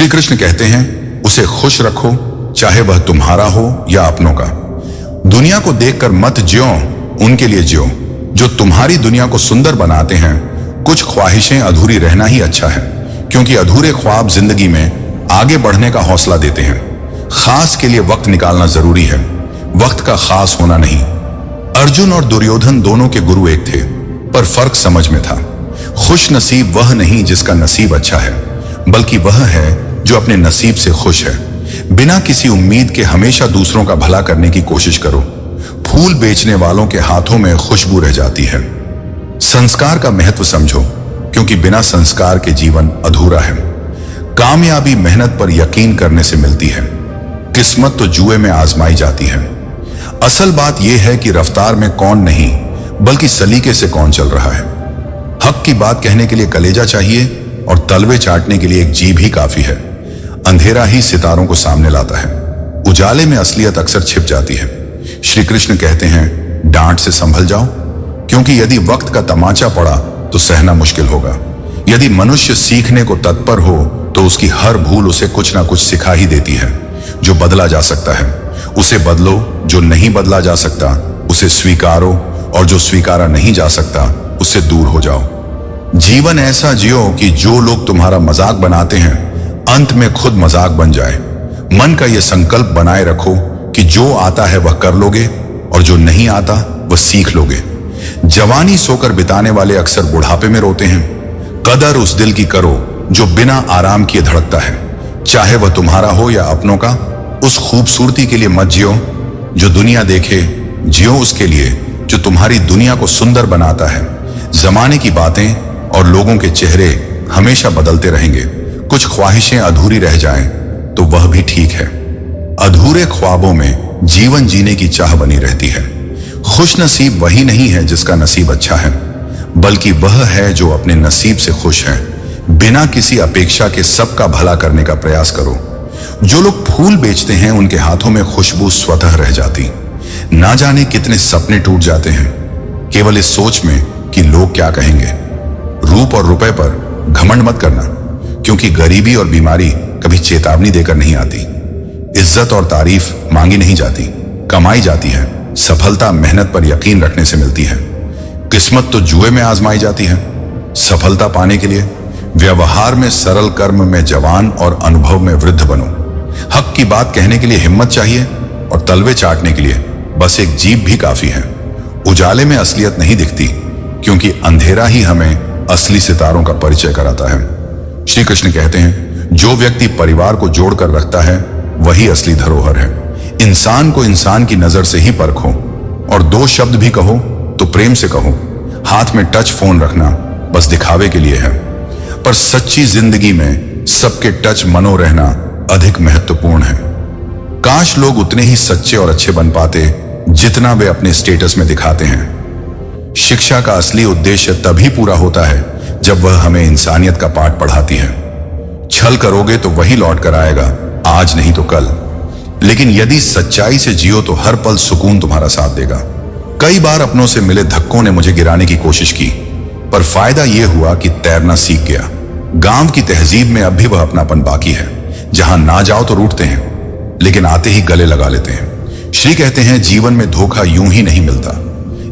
श्री कृष्ण कहते हैं, उसे खुश रखो, चाहे वह तुम्हारा हो या अपनों का। दुनिया को देखकर मत जियो, उनके लिए जियो जो तुम्हारी दुनिया को सुंदर बनाते हैं। कुछ ख्वाहिशें अधूरी रहना ही अच्छा है, क्योंकि अधूरे ख्वाब जिंदगी में आगे बढ़ने का हौसला देते हैं। खास के लिए वक्त निकालना जरूरी है, वक्त का खास होना नहीं। अर्जुन और दुर्योधन दोनों के गुरु एक थे, पर फर्क समझ में था। खुश नसीब वह नहीं जिसका नसीब अच्छा है, बल्कि वह है जो अपने नसीब से खुश है। बिना किसी उम्मीद के हमेशा दूसरों का भला करने की कोशिश करो। फूल बेचने वालों के हाथों में खुशबू रह जाती है। संस्कार का महत्व समझो, क्योंकि बिना संस्कार के जीवन अधूरा है। कामयाबी मेहनत पर यकीन करने से मिलती है, किस्मत तो जुए में आजमाई जाती है। असल बात यह है कि रफ्तार में कौन नहीं, बल्कि सलीके से कौन चल रहा है। हक की बात कहने के लिए कलेजा चाहिए और तलवे चाटने के लिए एक जीभ ही काफी है। अंधेरा ही सितारों को सामने लाता है, उजाले में असलियत अक्सर छिप जाती है। श्री कृष्ण कहते हैं, डांट से संभल जाओ, क्योंकि यदि वक्त का तमाचा पड़ा तो सहना मुश्किल होगा। यदि मनुष्य सीखने को तत्पर हो तो उसकी हर भूल उसे कुछ ना कुछ सिखा ही देती है। जो बदला जा सकता है उसे बदलो, जो नहीं बदला जा सकता उसे स्वीकारो, और जो स्वीकारा नहीं जा सकता उससे दूर हो जाओ। जीवन ऐसा जियो कि जो लोग तुम्हारा मजाक बनाते हैं अंत में खुद मजाक बन जाए। मन का यह संकल्प बनाए रखो कि जो आता है वह कर लोगे, और जो नहीं आता वह सीख लोगे। जवानी सोकर बिताने वाले अक्सर बुढ़ापे में रोते हैं। कदर उस दिल की करो जो बिना आराम किए धड़कता है, चाहे वह तुम्हारा हो या अपनों का। उस खूबसूरती के लिए मत जियो जो दुनिया देखे, जियो उसके लिए जो तुम्हारी दुनिया को सुंदर बनाता है। जमाने की बातें और लोगों के चेहरे हमेशा बदलते रहेंगे। कुछ ख्वाहिशें अधूरी रह जाएं तो वह भी ठीक है। अधूरे ख्वाबों में जीवन जीने की चाह बनी रहती है। खुश नसीब वही नहीं है जिसका नसीब अच्छा है, बल्कि वह है जो अपने नसीब से खुश है। बिना किसी अपेक्षा के सबका भला करने का प्रयास करो। जो लोग फूल बेचते हैं उनके हाथों में खुशबू स्वतः रह जाती। ना जाने कितने सपने टूट जाते हैं केवल इस सोच में कि लोग क्या कहेंगे। रूप और रुपए पर घमंड मत करना, क्योंकि गरीबी और बीमारी कभी चेतावनी देकर नहीं आती। इज्जत और तारीफ मांगी नहीं जाती, कमाई जाती है। सफलता मेहनत पर यकीन रखने से मिलती है। किस्मत तो जुए में आजमाई जाती है। सफलता पाने के लिए व्यवहार में सरल, कर्म में जवान और अनुभव में वृद्ध बनो। हक की बात कहने के लिए हिम्मत चाहिए, और तलवे चाटने के लिए बस एक जीभ भी काफी है। उजाले में असलियत नहीं दिखती, क्योंकि अंधेरा ही हमें असली सितारों का परिचय कराता है। श्री कृष्ण कहते हैं, जो व्यक्ति परिवार को जोड़कर रखता है वही असली धरोहर है। इंसान को इंसान की नजर से ही परखो, और दो शब्द भी कहो तो प्रेम से कहो। हाथ में टच फोन रखना बस दिखावे के लिए है, पर सच्ची जिंदगी में सबके टच मनो रहना अधिक महत्वपूर्ण है। काश लोग उतने ही सच्चे और अच्छे बन पाते जितना वे अपने स्टेटस में दिखाते हैं। शिक्षा का असली उद्देश्य तभी पूरा होता है जब वह हमें इंसानियत का पाठ पढ़ाती है। छल करोगे तो वही लौट कर आएगा, आज नहीं तो कल। लेकिन यदि सच्चाई से जियो तो हर पल सुकून तुम्हारा साथ देगा। कई बार अपनों से मिले धक्कों ने मुझे गिराने की कोशिश की, पर फायदा यह हुआ कि तैरना सीख गया। गांव की तहजीब में अब भी वह अपनापन बाकी है, जहां ना जाओ तो रूठते हैं, लेकिन आते ही गले लगा लेते हैं। श्री कहते हैं, जीवन में धोखा यूं ही नहीं मिलता,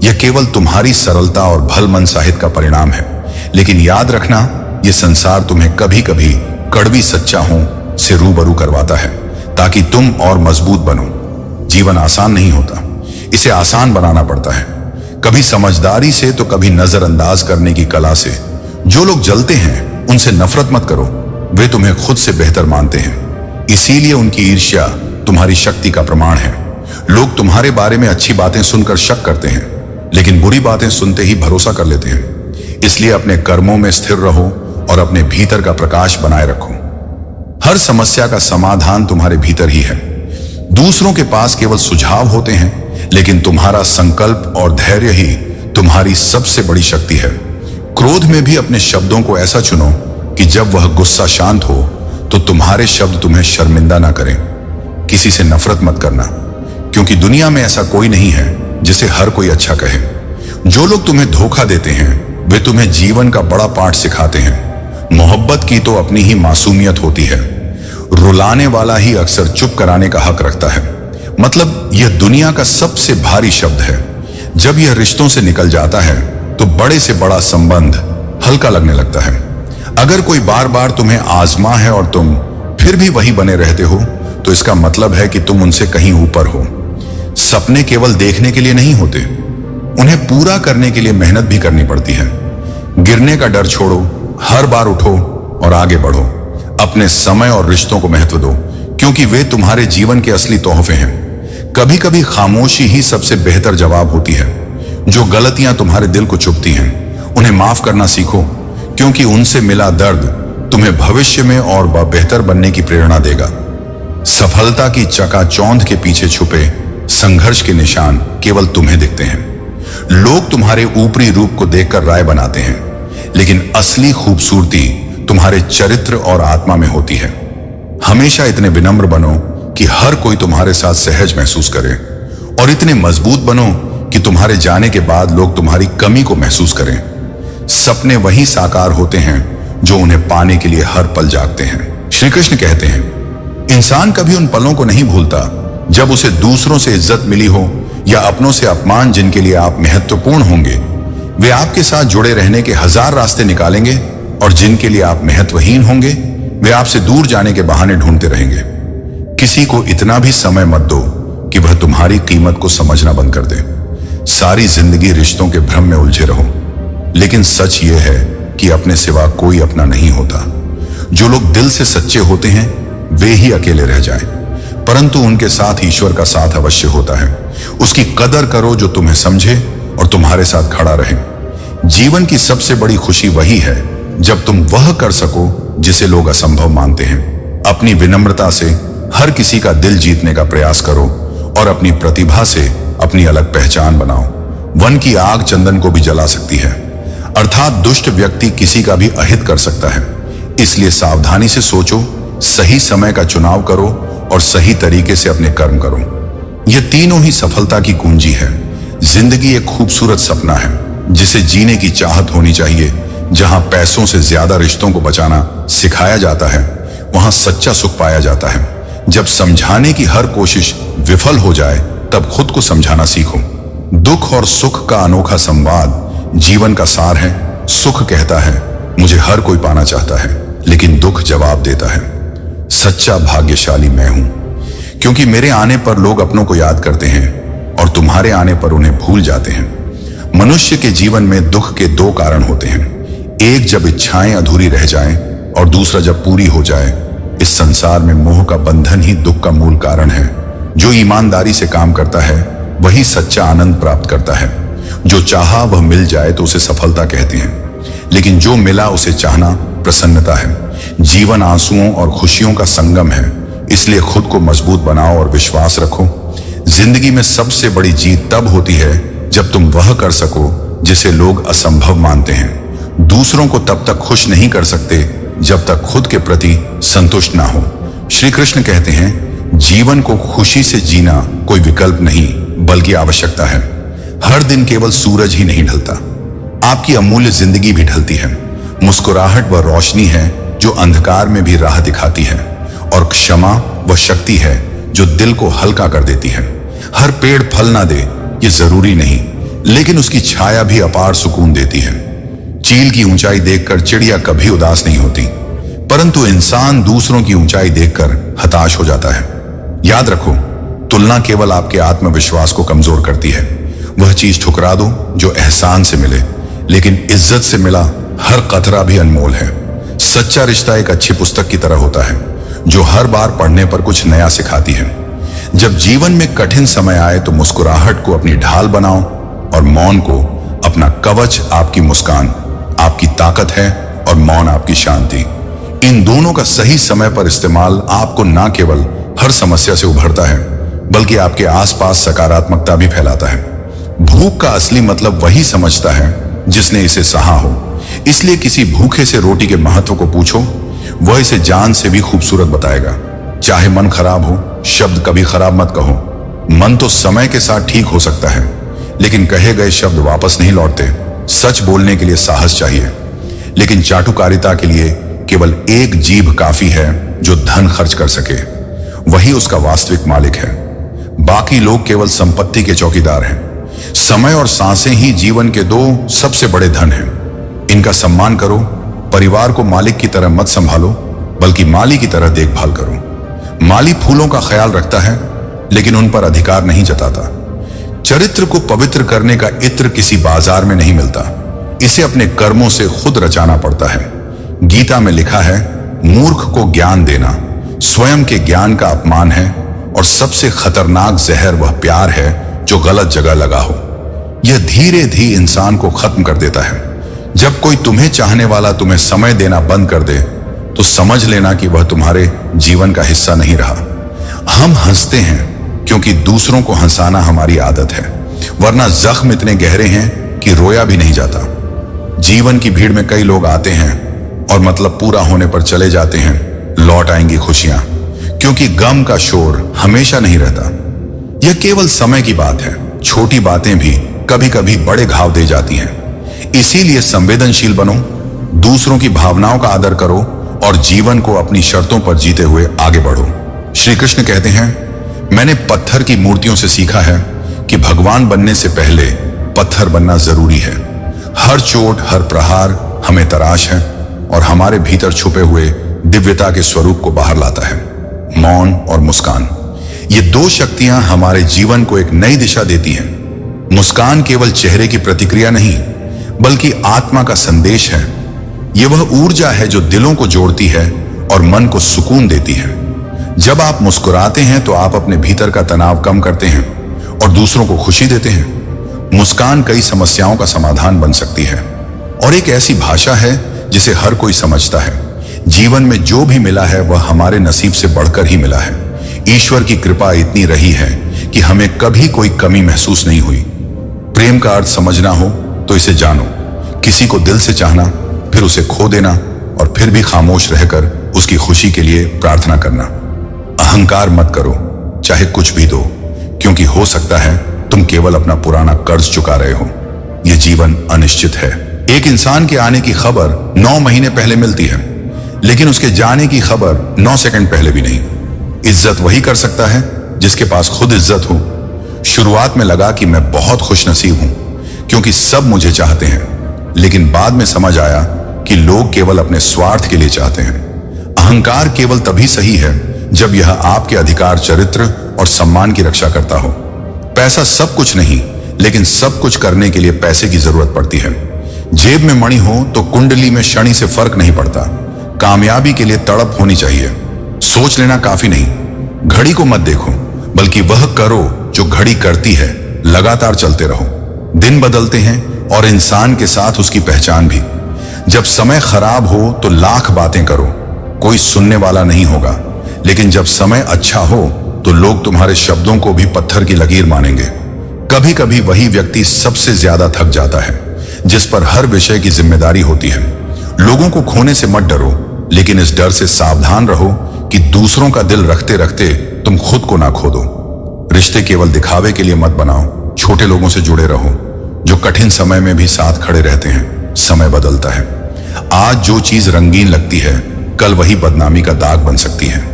यह केवल तुम्हारी सरलता और भलमन साहित्य का परिणाम है। लेकिन याद रखना, यह संसार तुम्हें कभी कभी कड़वी सच्चाइयों से रूबरू करवाता है, ताकि तुम और मजबूत बनो। जीवन आसान नहीं होता, इसे आसान बनाना पड़ता है, कभी समझदारी से तो कभी नजरअंदाज करने की कला से। जो लोग जलते हैं उनसे नफरत मत करो, वे तुम्हें खुद से बेहतर मानते हैं, इसीलिए उनकी ईर्ष्या तुम्हारी शक्ति का प्रमाण है। लोग तुम्हारे बारे में अच्छी बातें सुनकर शक करते हैं, लेकिन बुरी बातें सुनते ही भरोसा कर लेते हैं। इसलिए अपने कर्मों में स्थिर रहो और अपने भीतर का प्रकाश बनाए रखो। हर समस्या का समाधान तुम्हारे भीतर ही है। दूसरों के पास केवल सुझाव होते हैं, लेकिन तुम्हारा संकल्प और धैर्य ही तुम्हारी सबसे बड़ी शक्ति है। क्रोध में भी अपने शब्दों को ऐसा चुनो कि जब वह गुस्सा शांत हो तो तुम्हारे शब्द तुम्हें शर्मिंदा ना करें। किसी से नफरत मत करना, क्योंकि दुनिया में ऐसा कोई नहीं है जिसे हर कोई अच्छा कहे। जो लोग तुम्हें धोखा देते हैं वे तुम्हें जीवन का बड़ा पाठ सिखाते हैं। मोहब्बत की तो अपनी ही मासूमियत होती है। रुलाने वाला ही अक्सर चुप कराने का हक रखता है। मतलब यह दुनिया का सबसे भारी शब्द है। जब यह रिश्तों से निकल जाता है तो बड़े से बड़ा संबंध हल्का लगने लगता है। अगर कोई बार बार तुम्हें आजमा है और तुम फिर भी वही बने रहते हो, तो इसका मतलब है कि तुम उनसे कहीं ऊपर हो। सपने केवल देखने के लिए नहीं होते, उन्हें पूरा करने के लिए मेहनत भी करनी पड़ती है। गिरने का डर छोड़ो, हर बार उठो और आगे बढ़ो। अपने समय और रिश्तों को महत्व दो, क्योंकि वे तुम्हारे जीवन के असली तोहफे हैं। कभी कभी खामोशी ही सबसे बेहतर जवाब होती है। जो गलतियां तुम्हारे दिल को चुभती हैं, उन्हें माफ करना सीखो, क्योंकि उनसे मिला दर्द तुम्हें भविष्य में और बेहतर बनने की प्रेरणा देगा। सफलता की चकाचौंध के पीछे छुपे संघर्ष के निशान केवल तुम्हें दिखते हैं। लोग तुम्हारे ऊपरी रूप को देखकर राय बनाते हैं, लेकिन असली खूबसूरती तुम्हारे चरित्र और आत्मा में होती है। हमेशा इतने विनम्र बनो कि हर कोई तुम्हारे साथ सहज महसूस करे, और इतने मजबूत बनो कि तुम्हारे जाने के बाद लोग तुम्हारी कमी को महसूस करें। सपने वही साकार होते हैं जो उन्हें पाने के लिए हर पल जागते हैं। श्री कृष्ण कहते हैं, इंसान कभी उन पलों को नहीं भूलता जब उसे दूसरों से इज्जत मिली हो या अपनों से अपमान जिनके लिए आप महत्वपूर्ण होंगे। वे आपके साथ जुड़े रहने के हजार रास्ते निकालेंगे, और जिनके लिए आप महत्वहीन होंगे, वे आपसे दूर जाने के बहाने ढूंढते रहेंगे। किसी को इतना भी समय मत दो कि वह तुम्हारी कीमत को समझना बंद कर दे। सारी जिंदगी रिश्तों के भ्रम में उलझे रहो, लेकिन सच यह है कि अपने सिवा कोई अपना नहीं होता। जो लोग दिल से सच्चे होते हैं वे ही अकेले रह जाएं, परंतु उनके साथ ईश्वर का साथ अवश्य होता है। उसकी कदर करो जो तुम्हें समझे और तुम्हारे साथ खड़ा रहे। जीवन की सबसे बड़ी खुशी वही है जब तुम वह कर सको जिसे लोग असंभव मानते हैं। अपनी विनम्रता से हर किसी का दिल जीतने का प्रयास करो, और अपनी प्रतिभा से अपनी अलग पहचान बनाओ। वन की आग चंदन को भी जला सकती है, अर्थात दुष्ट व्यक्ति किसी का भी अहित कर सकता है। इसलिए सावधानी से सोचो, सही समय का चुनाव करो और सही तरीके से अपने कर्म करो। ये तीनों ही सफलता की कुंजी है। जिंदगी एक खूबसूरत सपना है जिसे जीने की चाहत होनी चाहिए। जहां पैसों से ज्यादा रिश्तों को बचाना सिखाया जाता है, वहां सच्चा सुख पाया जाता है। जब समझाने की हर कोशिश विफल हो जाए, तब खुद को समझाना सीखो। दुख और सुख का अनोखा संवाद जीवन का सार है। सुख कहता है मुझे हर कोई पाना चाहता है, लेकिन दुख जवाब देता है सच्चा भाग्यशाली मैं हूं, क्योंकि मेरे आने पर लोग अपनों को याद करते हैं और तुम्हारे आने पर उन्हें भूल जाते हैं। मनुष्य के जीवन में दुख के दो कारण होते हैं, एक जब इच्छाएं अधूरी रह जाएं और दूसरा जब पूरी हो जाए। इस संसार में मोह का बंधन ही दुख का मूल कारण है। जो ईमानदारी से काम करता है वही सच्चा आनंद प्राप्त करता है। जो चाहा वह मिल जाए तो उसे सफलता कहते हैं, लेकिन जो मिला उसे चाहना प्रसन्नता है। जीवन आंसुओं और खुशियों का संगम है, इसलिए खुद को मजबूत बनाओ और विश्वास रखो। जिंदगी में सबसे बड़ी जीत तब होती है जब तुम वह कर सको जिसे लोग असंभव मानते हैं। दूसरों को तब तक खुश नहीं कर सकते जब तक खुद के प्रति संतुष्ट ना हो। श्री कृष्ण कहते हैं, जीवन को खुशी से जीना कोई विकल्प नहीं बल्कि आवश्यकता है। हर दिन केवल सूरज ही नहीं ढलता, आपकी अमूल्य जिंदगी भी ढलती है। मुस्कुराहट वह रोशनी है जो अंधकार में भी राह दिखाती है, और क्षमा वह शक्ति है जो दिल को हल्का कर देती है। हर पेड़ फल ना दे ये जरूरी नहीं, लेकिन उसकी छाया भी अपार सुकून देती है। चील की ऊंचाई देखकर चिड़िया कभी उदास नहीं होती, परंतु इंसान दूसरों की ऊंचाई देखकर हताश हो जाता है। याद रखो, तुलना केवल आपके आत्मविश्वास को कमजोर करती है। वह चीज ठुकरा दो जो एहसान से मिले, लेकिन इज्जत से मिला हर कतरा भी अनमोल है। सच्चा रिश्ता एक अच्छी पुस्तक की तरह होता है जो हर बार पढ़ने पर कुछ नया सिखाती है। जब जीवन में कठिन समय आए तो मुस्कुराहट को अपनी ढाल बनाओ और मौन को अपना कवच। आपकी मुस्कान आपकी ताकत है और मौन आपकी शांति। इन दोनों का सही समय पर इस्तेमाल आपको न केवल हर समस्या से उभरता है, बल्कि आपके आसपास सकारात्मकता भी फैलाता है। भूख का असली मतलब वही समझता है जिसने इसे सहा हो। इसलिए किसी भूखे से रोटी के महत्व को पूछो, वह इसे जान से भी खूबसूरत बताएगा। चाहे मन खराब हो, शब्द कभी खराब मत कहो। मन तो समय के साथ ठीक हो सकता है, लेकिन कहे गए शब्द वापस नहीं लौटते। सच बोलने के लिए साहस चाहिए, लेकिन चाटुकारिता के लिए केवल एक जीभ काफी है जो धन खर्च कर सके। वही उसका वास्तविक मालिक है। बाकी लोग केवल संपत्ति के चौकीदार हैं। समय और सांसें ही जीवन के दो सबसे बड़े धन हैं। इनका सम्मान करो। परिवार को मालिक की तरह मत संभालो, बल्कि माली की तरह देखभाल करो। माली फूलों का ख्याल रखता है, लेकिन उन पर अधिकार नहीं जताता। चरित्र को पवित्र करने का इत्र किसी बाजार में नहीं मिलता। इसे अपने कर्मों से खुद रचाना पड़ता है। गीता में लिखा है, मूर्ख को ज्ञान देना स्वयं के ज्ञान का अपमान है, और सबसे खतरनाक जहर वह प्यार है जो गलत जगह लगा हो। यह धीरे धीरे इंसान को खत्म कर देता है। जब कोई तुम्हें चाहने वाला तुम्हें समय देना बंद कर दे, तो समझ लेना कि वह तुम्हारे जीवन का हिस्सा नहीं रहा। हम हंसते हैं क्योंकि दूसरों को हंसाना हमारी आदत है, वरना जख्म इतने गहरे हैं कि रोया भी नहीं जाता। जीवन की भीड़ में कई लोग आते हैं और मतलब पूरा होने पर चले जाते हैं। लौट आएंगी खुशियां, क्योंकि गम का शोर हमेशा नहीं रहता। यह केवल समय की बात है। छोटी बातें भी कभी कभी बड़े घाव दे जाती हैं। इसीलिए संवेदनशील बनो, दूसरों की भावनाओं का आदर करो और जीवन को अपनी शर्तों पर जीते हुए आगे बढ़ो। श्री कृष्ण कहते हैं, मैंने पत्थर की मूर्तियों से सीखा है कि भगवान बनने से पहले पत्थर बनना जरूरी है। हर चोट, हर प्रहार हमें तराश है और हमारे भीतर छुपे हुए दिव्यता के स्वरूप को बाहर लाता है। मौन और मुस्कान, ये दो शक्तियां हमारे जीवन को एक नई दिशा देती हैं। मुस्कान केवल चेहरे की प्रतिक्रिया नहीं, बल्कि आत्मा का संदेश है। यह वह ऊर्जा है जो दिलों को जोड़ती है और मन को सुकून देती है। जब आप मुस्कुराते हैं तो आप अपने भीतर का तनाव कम करते हैं और दूसरों को खुशी देते हैं। मुस्कान कई समस्याओं का समाधान बन सकती है और एक ऐसी भाषा है जिसे हर कोई समझता है। जीवन में जो भी मिला है वह हमारे नसीब से बढ़कर ही मिला है। ईश्वर की कृपा इतनी रही है कि हमें कभी कोई कमी महसूस नहीं हुई। प्रेम का अर्थ समझना हो तो इसे जानो। किसी को दिल से चाहना, फिर उसे खो देना और फिर भी खामोश रहकर उसकी खुशी के लिए प्रार्थना करना। अहंकार मत करो, चाहे कुछ भी दो, क्योंकि हो सकता है तुम केवल अपना पुराना कर्ज चुका रहे हो। यह जीवन अनिश्चित है। एक इंसान के आने की खबर 9 महीने पहले मिलती है, लेकिन उसके जाने की खबर 9 सेकंड पहले भी नहीं। इज्जत वही कर सकता है जिसके पास खुद इज्जत हो। शुरुआत में लगा कि मैं बहुत खुशनसीब हूं क्योंकि सब मुझे चाहते हैं, लेकिन बाद में समझ आया कि लोग केवल अपने स्वार्थ के लिए चाहते हैं। अहंकार केवल तभी सही है जब यह आपके अधिकार, चरित्र और सम्मान की रक्षा करता हो। पैसा सब कुछ नहीं, लेकिन सब कुछ करने के लिए पैसे की जरूरत पड़ती है। जेब में मणि हो तो कुंडली में शनि से फर्क नहीं पड़ता। कामयाबी के लिए तड़प होनी चाहिए। सोच लेना काफी नहीं। घड़ी को मत देखो, बल्कि वह करो जो घड़ी करती है। लगातार चलते रहो। दिन बदलते हैं और इंसान के साथ उसकी पहचान भी। जब समय खराब हो तो लाख बातें करो, कोई सुनने वाला नहीं होगा, लेकिन जब समय अच्छा हो तो लोग तुम्हारे शब्दों को भी पत्थर की लकीर मानेंगे। कभी कभी वही व्यक्ति सबसे ज्यादा थक जाता है जिस पर हर विषय की जिम्मेदारी होती है। लोगों को खोने से मत डरो, लेकिन इस डर से सावधान रहो कि दूसरों का दिल रखते रखते तुम खुद को ना खो दो। रिश्ते केवल दिखावे के लिए मत बनाओ। छोटे लोगों से जुड़े रहो जो कठिन समय में भी साथ खड़े रहते हैं। समय बदलता है। आज जो चीज रंगीन लगती है, कल वही बदनामी का दाग बन सकती है।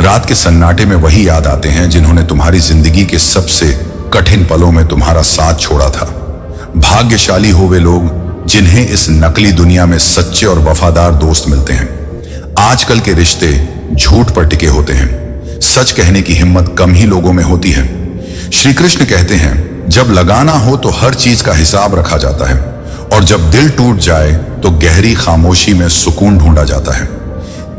रात के सन्नाटे में वही याद आते हैं जिन्होंने तुम्हारी जिंदगी के सबसे कठिन पलों में तुम्हारा साथ छोड़ा था। भाग्यशाली हो वे लोग जिन्हें इस नकली दुनिया में सच्चे और वफादार दोस्त मिलते हैं। आजकल के रिश्ते झूठ पर टिके होते हैं। सच कहने की हिम्मत कम ही लोगों में होती है। श्री कृष्ण कहते हैं, जब लगाना हो तो हर चीज का हिसाब रखा जाता है, और जब दिल टूट जाए तो गहरी खामोशी में सुकून ढूंढा जाता है।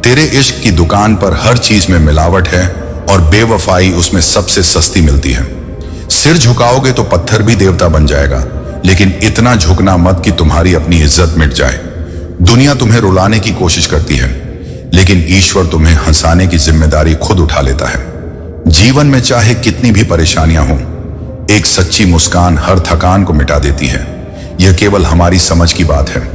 तेरे इश्क की दुकान पर हर चीज में मिलावट है और बेवफाई उसमें सबसे सस्ती मिलती है। सिर झुकाओगे तो पत्थर भी देवता बन जाएगा, लेकिन इतना झुकना मत कि तुम्हारी अपनी इज्जत मिट जाए। दुनिया तुम्हें रुलाने की कोशिश करती है, लेकिन ईश्वर तुम्हें हंसाने की जिम्मेदारी खुद उठा लेता है। जीवन में चाहे कितनी भी परेशानियां हों, एक सच्ची मुस्कान हर थकान को मिटा देती है। यह केवल हमारी समझ की बात है।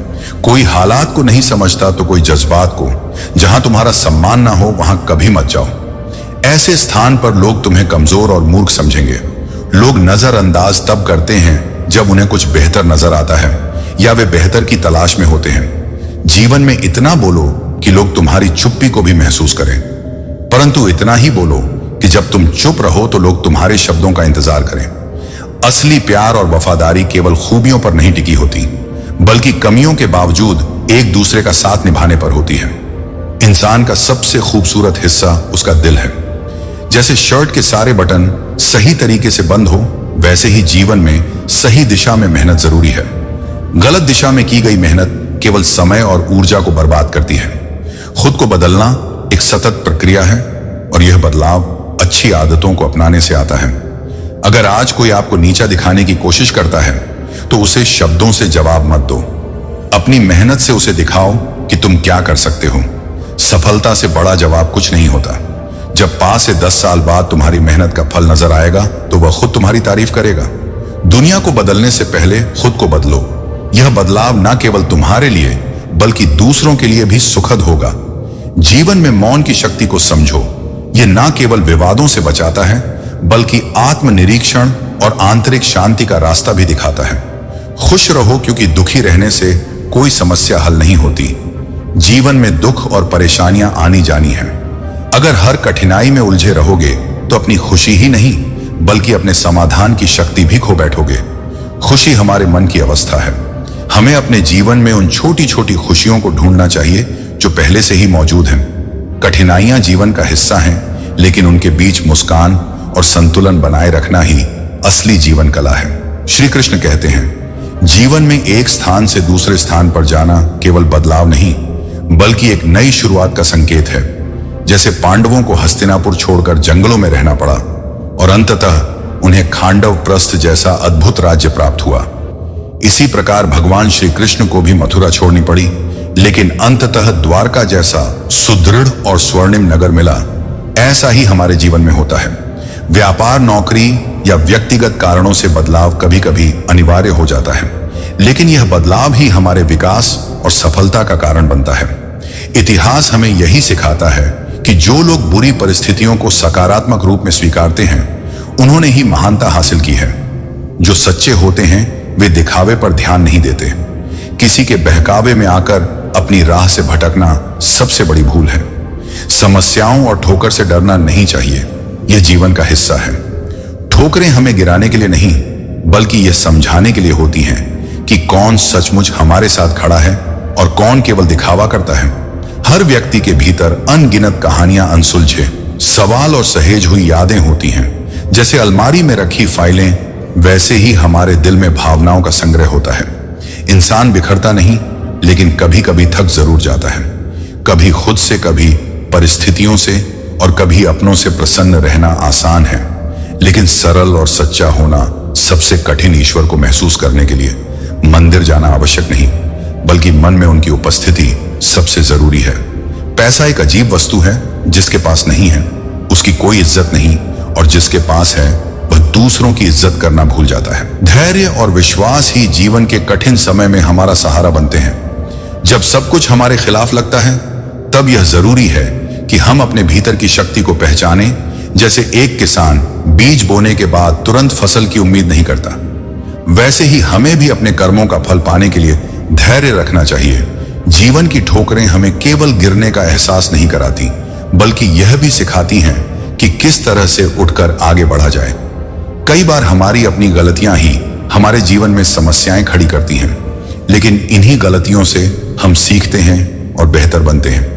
कोई हालात को नहीं समझता तो कोई जज्बात को। जहां तुम्हारा सम्मान ना हो वहां कभी मत जाओ। ऐसे स्थान पर लोग तुम्हें कमजोर और मूर्ख समझेंगे। लोग नजरअंदाज तब करते हैं जब उन्हें कुछ बेहतर नजर आता है या वे बेहतर की तलाश में होते हैं। जीवन में इतना बोलो कि लोग तुम्हारी चुप्पी को भी महसूस करें, परंतु इतना ही बोलो कि जब तुम चुप रहो तो लोग तुम्हारे शब्दों का इंतजार करें। असली प्यार और वफादारी केवल खूबियों पर नहीं टिकी होती, बल्कि कमियों के बावजूद एक दूसरे का साथ निभाने पर होती है। इंसान का सबसे खूबसूरत हिस्सा उसका दिल है। जैसे शर्ट के सारे बटन सही तरीके से बंद हो, वैसे ही जीवन में सही दिशा में मेहनत जरूरी है। गलत दिशा में की गई मेहनत केवल समय और ऊर्जा को बर्बाद करती है। खुद को बदलना एक सतत प्रक्रिया है और यह बदलाव अच्छी आदतों को अपनाने से आता है। अगर आज कोई आपको नीचा दिखाने की कोशिश करता है तो उसे शब्दों से जवाब मत दो, अपनी मेहनत से उसे दिखाओ कि तुम क्या कर सकते हो। सफलता से बड़ा जवाब कुछ नहीं होता। जब 5 से 10 साल बाद तुम्हारी मेहनत का फल नजर आएगा तो वह खुद तुम्हारी तारीफ करेगा। दुनिया को बदलने से पहले खुद को बदलो। यह बदलाव न केवल तुम्हारे लिए बल्कि दूसरों के लिए भी सुखद होगा। जीवन में मौन की शक्ति को समझो। यह न केवल विवादों से बचाता है बल्कि आत्मनिरीक्षण और आंतरिक शांति का रास्ता भी दिखाता है। खुश रहो, क्योंकि दुखी रहने से कोई समस्या हल नहीं होती। जीवन में दुख और परेशानियां आनी जानी है। अगर हर कठिनाई में उलझे रहोगे तो अपनी खुशी ही नहीं बल्कि अपने समाधान की शक्ति भी खो बैठोगे। खुशी हमारे मन की अवस्था है। हमें अपने जीवन में उन छोटी छोटी खुशियों को ढूंढना चाहिए जो पहले से ही मौजूद हैं। कठिनाइयां जीवन का हिस्सा हैं, लेकिन उनके बीच मुस्कान और संतुलन बनाए रखना ही असली जीवन कला है। श्री कृष्ण कहते हैं, जीवन में एक स्थान से दूसरे स्थान पर जाना केवल बदलाव नहीं बल्कि एक नई शुरुआत का संकेत है। जैसे पांडवों को हस्तिनापुर छोड़कर जंगलों में रहना पड़ा और अंततः उन्हें खांडव प्रस्थ जैसा अद्भुत राज्य प्राप्त हुआ, इसी प्रकार भगवान श्री कृष्ण को भी मथुरा छोड़नी पड़ी, लेकिन अंततः द्वारका जैसा सुदृढ़ और स्वर्णिम नगर मिला। ऐसा ही हमारे जीवन में होता है। व्यापार, नौकरी या व्यक्तिगत कारणों से बदलाव कभी कभी अनिवार्य हो जाता है, लेकिन यह बदलाव ही हमारे विकास और सफलता का कारण बनता है। इतिहास हमें यही सिखाता है कि जो लोग बुरी परिस्थितियों को सकारात्मक रूप में स्वीकारते हैं उन्होंने ही महानता हासिल की है। जो सच्चे होते हैं वे दिखावे पर ध्यान नहीं देते। किसी के बहकावे में आकर अपनी राह से भटकना सबसे बड़ी भूल है। समस्याओं और ठोकर से डरना नहीं चाहिए, यह जीवन का हिस्सा है। ठोकरें हमें गिराने के लिए नहीं बल्कि यह समझाने के लिए होती हैं कि कौन सचमुच हमारे साथ खड़ा है और कौन केवल दिखावा करता है। हर व्यक्ति के भीतर अनगिनत कहानियां अनसुलझे सवाल और सहेज हुई यादें होती हैं। जैसे अलमारी में रखी फाइलें, वैसे ही हमारे दिल में भावनाओं का संग्रह होता है। इंसान बिखरता नहीं, लेकिन कभी कभी थक जरूर जाता है। कभी खुद से, कभी परिस्थितियों से और कभी अपनों से प्रसन्न रहना आसान है, लेकिन सरल और सच्चा होना सबसे कठिन। ईश्वर को महसूस करने के लिए मंदिर जाना आवश्यक नहीं बल्कि मन में उनकी उपस्थिति सबसे जरूरी है। पैसा एक अजीब वस्तु है, जिसके पास नहीं है उसकी कोई इज्जत नहीं, और जिसके पास है वह दूसरों की इज्जत करना भूल जाता है। धैर्य और विश्वास ही जीवन के कठिन समय में हमारा सहारा बनते हैं। जब सब कुछ हमारे खिलाफ लगता है तब यह जरूरी है कि हम अपने भीतर की शक्ति को पहचानें। जैसे एक किसान बीज बोने के बाद तुरंत फसल की उम्मीद नहीं करता, वैसे ही हमें भी अपने कर्मों का फल पाने के लिए धैर्य रखना चाहिए। जीवन की ठोकरें हमें केवल गिरने का एहसास नहीं कराती बल्कि यह भी सिखाती हैं कि किस तरह से उठकर आगे बढ़ा जाए। कई बार हमारी अपनी गलतियां ही हमारे जीवन में समस्याएं खड़ी करती हैं, लेकिन इन्हीं गलतियों से हम सीखते हैं और बेहतर बनते हैं।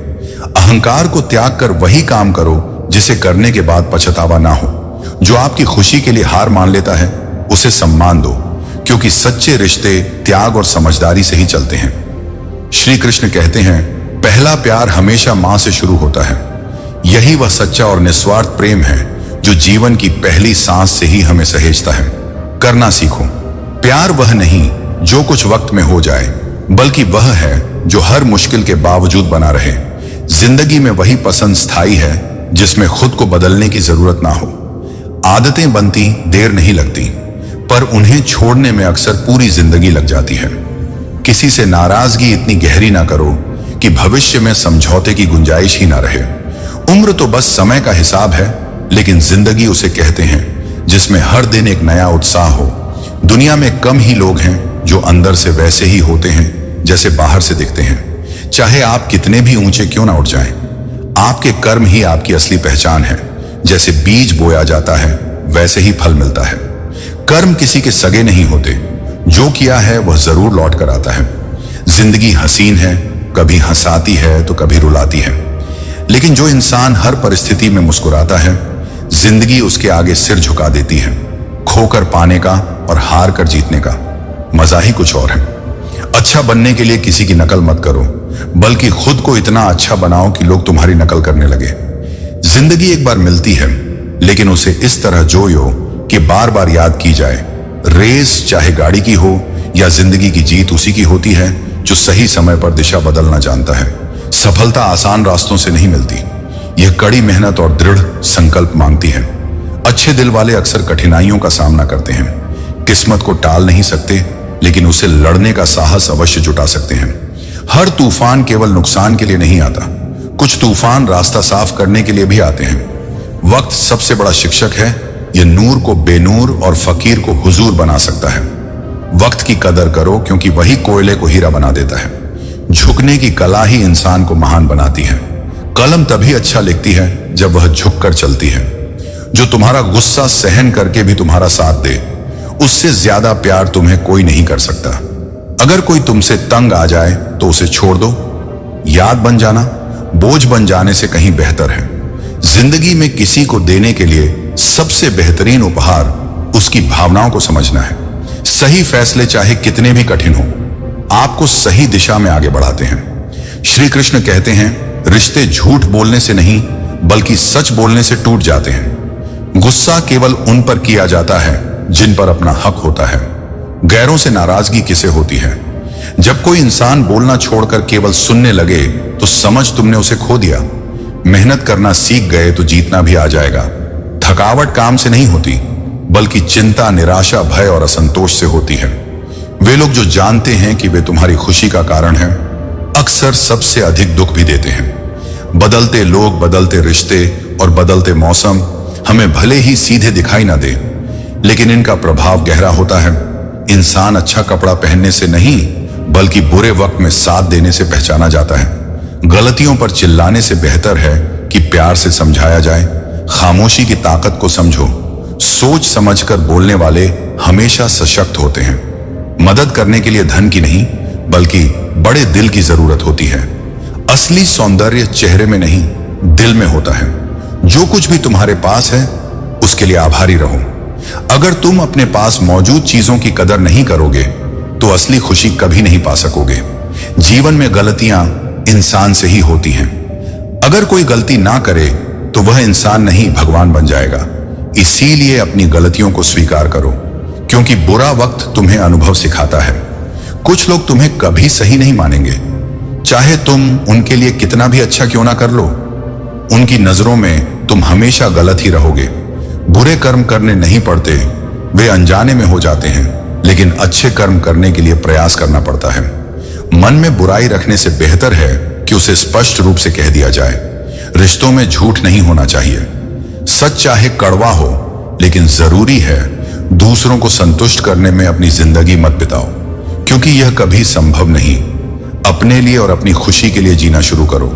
अहंकार को त्याग कर वही काम करो जिसे करने के बाद पछतावा ना हो। जो आपकी खुशी के लिए हार मान लेता है उसे सम्मान दो, क्योंकि सच्चे रिश्ते त्याग और समझदारी से ही चलते हैं। श्री कृष्ण कहते हैं, पहला प्यार हमेशा मां से शुरू होता है। यही वह सच्चा और निस्वार्थ प्रेम है जो जीवन की पहली सांस से ही हमें सहेजता है। करना सीखो। प्यार वह नहीं जो कुछ वक्त में हो जाए, बल्कि वह है जो हर मुश्किल के बावजूद बना रहे। जिंदगी में वही पसंद स्थायी है जिसमें खुद को बदलने की जरूरत ना हो। आदतें बनती देर नहीं लगती, पर उन्हें छोड़ने में अक्सर पूरी जिंदगी लग जाती है। किसी से नाराजगी इतनी गहरी ना करो कि भविष्य में समझौते की गुंजाइश ही ना रहे। उम्र तो बस समय का हिसाब है, लेकिन जिंदगी उसे कहते हैं जिसमें हर दिन एक नया उत्साह हो। दुनिया में कम ही लोग हैं जो अंदर से वैसे ही होते हैं जैसे बाहर से दिखते हैं। चाहे आप कितने भी ऊंचे क्यों ना उठ जाएं। आपके कर्म ही आपकी असली पहचान है। जैसे बीज बोया जाता है वैसे ही फल मिलता है। कर्म किसी के सगे नहीं होते, जो किया है वह जरूर लौट कर आता है। जिंदगी हसीन है, कभी हंसाती है तो कभी रुलाती है, लेकिन जो इंसान हर परिस्थिति में मुस्कुराता है, जिंदगी उसके आगे सिर झुका देती है। खोकर पाने का और हार कर जीतने का मजा ही कुछ और है। अच्छा बनने के लिए किसी की नकल मत करो, बल्कि खुद को इतना अच्छा बनाओ कि लोग तुम्हारी नकल करने लगे। जिंदगी एक बार मिलती है, लेकिन उसे इस तरह जोयो कि बार बार याद की जाए। रेस चाहे गाड़ी की हो या जिंदगी की जीत उसी की होती है जो सही समय पर दिशा बदलना जानता है। सफलता आसान रास्तों से नहीं मिलती, यह कड़ी मेहनत और दृढ़ संकल्प मांगती है। अच्छे दिल वाले अक्सर कठिनाइयों का सामना करते हैं। किस्मत को टाल नहीं सकते, लेकिन उसे लड़ने का साहस अवश्य जुटा सकते हैं। हर तूफान केवल नुकसान के लिए नहीं आता, कुछ तूफान रास्ता साफ करने के लिए भी आते हैं। वक्त सबसे बड़ा शिक्षक है, यह नूर को बेनूर और फकीर को हुजूर बना सकता है। वक्त की कदर करो, क्योंकि वही कोयले को हीरा बना देता है। झुकने की कला ही इंसान को महान बनाती है। कलम तभी अच्छा लिखती है जब वह झुककर चलती है। जो तुम्हारा गुस्सा सहन करके भी तुम्हारा साथ दे, उससे ज्यादा प्यार तुम्हें कोई नहीं कर सकता। अगर कोई तुमसे तंग आ जाए तो उसे छोड़ दो। याद बन जाना बोझ बन जाने से कहीं बेहतर है। जिंदगी में किसी को देने के लिए सबसे बेहतरीन उपहार उसकी भावनाओं को समझना है। सही फैसले चाहे कितने भी कठिन हो, आपको सही दिशा में आगे बढ़ाते हैं। श्री कृष्ण कहते हैं, रिश्ते झूठ बोलने से नहीं बल्कि सच बोलने से टूट जाते हैं। गुस्सा केवल उन पर किया जाता है जिन पर अपना हक होता है। गैरों से नाराजगी किसे होती है? जब कोई इंसान बोलना छोड़कर केवल सुनने लगे तो समझ तुमने उसे खो दिया। मेहनत करना सीख गए तो जीतना भी आ जाएगा। थकावट काम से नहीं होती, बल्कि चिंता, निराशा, भय और असंतोष से होती है। वे लोग जो जानते हैं कि वे तुम्हारी खुशी का कारण हैं, अक्सर सबसे अधिक दुख भी देते हैं। बदलते लोग, बदलते रिश्ते और बदलते मौसम हमें भले ही सीधे दिखाई ना दे, लेकिन इनका प्रभाव गहरा होता है। इंसान अच्छा कपड़ा पहनने से नहीं बल्कि बुरे वक्त में साथ देने से पहचाना जाता है। गलतियों पर चिल्लाने से बेहतर है कि प्यार से समझाया जाए। खामोशी की ताकत को समझो। सोच समझकर बोलने वाले हमेशा सशक्त होते हैं। मदद करने के लिए धन की नहीं बल्कि बड़े दिल की जरूरत होती है। असली सौंदर्य चेहरे में नहीं दिल में होता है। जो कुछ भी तुम्हारे पास है उसके लिए आभारी रहो। अगर तुम अपने पास मौजूद चीजों की कदर नहीं करोगे तो असली खुशी कभी नहीं पा सकोगे। जीवन में गलतियां इंसान से ही होती हैं। अगर कोई गलती ना करे तो वह इंसान नहीं भगवान बन जाएगा। इसीलिए अपनी गलतियों को स्वीकार करो, क्योंकि बुरा वक्त तुम्हें अनुभव सिखाता है। कुछ लोग तुम्हें कभी सही नहीं मानेंगे, चाहे तुम उनके लिए कितना भी अच्छा क्यों ना कर लो। उनकी नजरों में तुम हमेशा गलत ही रहोगे। बुरे कर्म करने नहीं पड़ते, वे अनजाने में हो जाते हैं, लेकिन अच्छे कर्म करने के लिए प्रयास करना पड़ता है। मन में बुराई रखने से बेहतर है कि उसे स्पष्ट रूप से कह दिया जाए। रिश्तों में झूठ नहीं होना चाहिए। सच चाहे कड़वा हो, लेकिन जरूरी है दूसरों को संतुष्ट करने में अपनी जिंदगी मत बिताओ, क्योंकि यह कभी संभव नहीं। अपने लिए और अपनी खुशी के लिए जीना शुरू करो।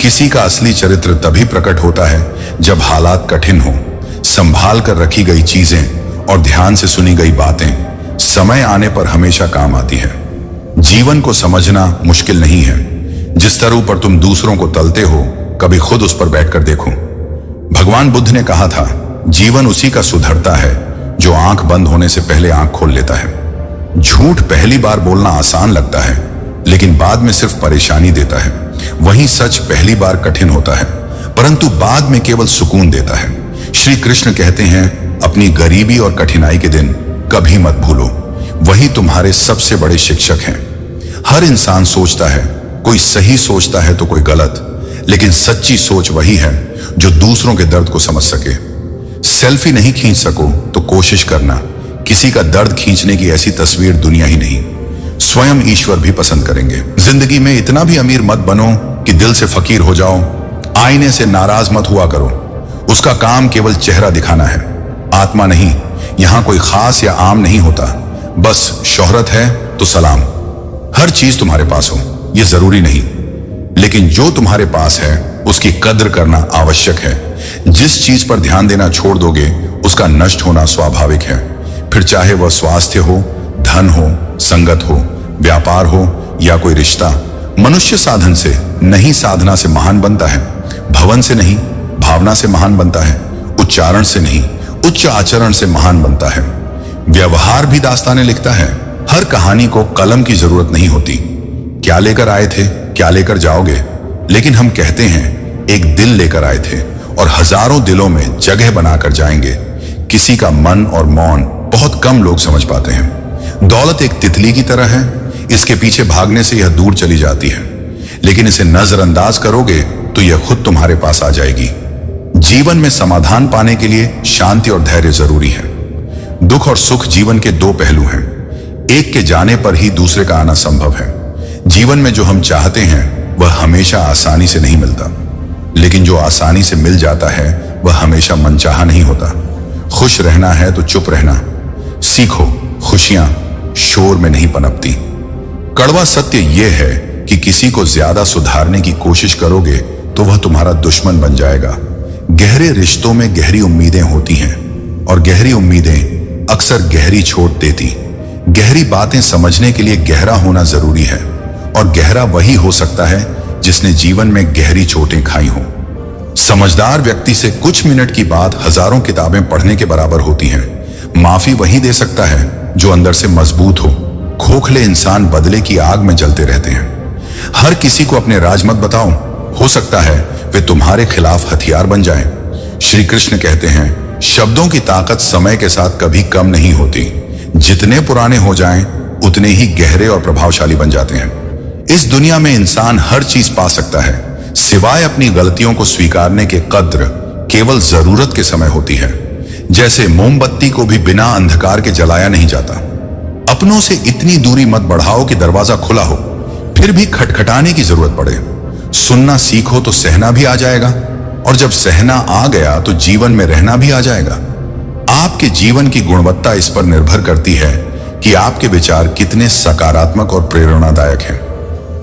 किसी का असली चरित्र तभी प्रकट होता है जब हालात कठिन हो। संभाल कर रखी गई चीजें और ध्यान से सुनी गई बातें समय आने पर हमेशा काम आती है। जीवन को समझना मुश्किल नहीं है। जिस तरह पर तुम दूसरों को तलते हो, कभी खुद उस पर बैठकर देखो। भगवान बुद्ध ने कहा था, जीवन उसी का सुधरता है जो आंख बंद होने से पहले आंख खोल लेता है। झूठ पहली बार बोलना आसान लगता है, लेकिन बाद में सिर्फ परेशानी देता है। वहीं सच पहली बार कठिन होता है, परंतु बाद में केवल सुकून देता है। श्री कृष्ण कहते हैं, अपनी गरीबी और कठिनाई के दिन कभी मत भूलो, वही तुम्हारे सबसे बड़े शिक्षक हैं। हर इंसान सोचता है, कोई सही सोचता है तो कोई गलत, लेकिन सच्ची सोच वही है जो दूसरों के दर्द को समझ सके। सेल्फी नहीं खींच सको तो कोशिश करना। किसी का दर्द खींचने की ऐसी तस्वीर दुनिया ही नहीं, स्वयं ईश्वर भी पसंद करेंगे। जिंदगी में इतना भी अमीर मत बनो कि दिल से फकीर हो जाओ। आईने से नाराज मत हुआ करो, उसका काम केवल चेहरा दिखाना है, आत्मा नहीं। यहां कोई खास या आम नहीं होता, बस शोहरत है तो सलाम। हर चीज तुम्हारे पास हो, यह जरूरी नहीं। लेकिन जो तुम्हारे पास है उसकी कद्र करना आवश्यक है। जिस चीज पर ध्यान देना छोड़ दोगे उसका नष्ट होना स्वाभाविक है। फिर चाहे वह स्वास्थ्य हो, धन हो, संगत हो, व्यापार हो या कोई रिश्ता। मनुष्य साधन से नहीं साधना से महान बनता है, भवन से नहीं भावना से महान बनता है, उच्चारण से नहीं उच्च आचरण से महान बनता है। व्यवहार भी दास्ताने लिखता है। हर कहानी को कलम की जरूरत नहीं होती। क्या लेकर आए थे, क्या लेकर जाओगे, लेकिन हम कहते हैं एक दिल लेकर आए थे और हजारों दिलों में जगह बनाकर जाएंगे। किसी का मन और मौन बहुत कम लोग समझ पाते हैं। दौलत एक तितली की तरह है, इसके पीछे भागने से यह दूर चली जाती है, लेकिन इसे नजरअंदाज करोगे तो यह खुद तुम्हारे पास आ जाएगी। जीवन में समाधान पाने के लिए शांति और धैर्य जरूरी है। दुख और सुख जीवन के दो पहलू हैं। एक के जाने पर ही दूसरे का आना संभव है। जीवन में जो हम चाहते हैं वह हमेशा आसानी से नहीं मिलता, लेकिन जो आसानी से मिल जाता है वह हमेशा मनचाहा नहीं होता। खुश रहना है तो चुप रहना सीखो। खुशियां शोर में नहीं पनपती। कड़वा सत्य यह है कि किसी को ज्यादा सुधारने की कोशिश करोगे तो वह तुम्हारा दुश्मन बन जाएगा। गहरे रिश्तों में गहरी उम्मीदें होती हैं और गहरी उम्मीदें अक्सर गहरी चोट देती। गहरी बातें समझने के लिए गहरा होना जरूरी है और गहरा वही हो सकता है जिसने जीवन में गहरी चोटें खाई हों। समझदार व्यक्ति से कुछ मिनट की बात हजारों किताबें पढ़ने के बराबर होती हैं। माफी वही दे सकता है जो अंदर से मजबूत हो। खोखले इंसान बदले की आग में जलते रहते हैं। हर किसी को अपने राज मत बताओ, हो सकता है वे तुम्हारे खिलाफ हथियार बन जाएं। श्री कृष्ण कहते हैं शब्दों की ताकत समय के साथ कभी कम नहीं होती। जितने पुराने हो जाएं उतने ही गहरे और प्रभावशाली बन जाते हैं। इस दुनिया में इंसान हर चीज पा सकता है सिवाय अपनी गलतियों को स्वीकारने के कद्र केवल जरूरत के समय होती है। जैसे मोमबत्ती को भी बिना अंधकार के जलाया नहीं जाता। अपनों से इतनी दूरी मत बढ़ाओ कि दरवाजा खुला हो फिर भी खटखटाने की जरूरत पड़े। सुनना सीखो तो सहना भी आ जाएगा, और जब सहना आ गया तो जीवन में रहना भी आ जाएगा। आपके जीवन की गुणवत्ता इस पर निर्भर करती है कि आपके विचार कितने सकारात्मक और प्रेरणादायक हैं।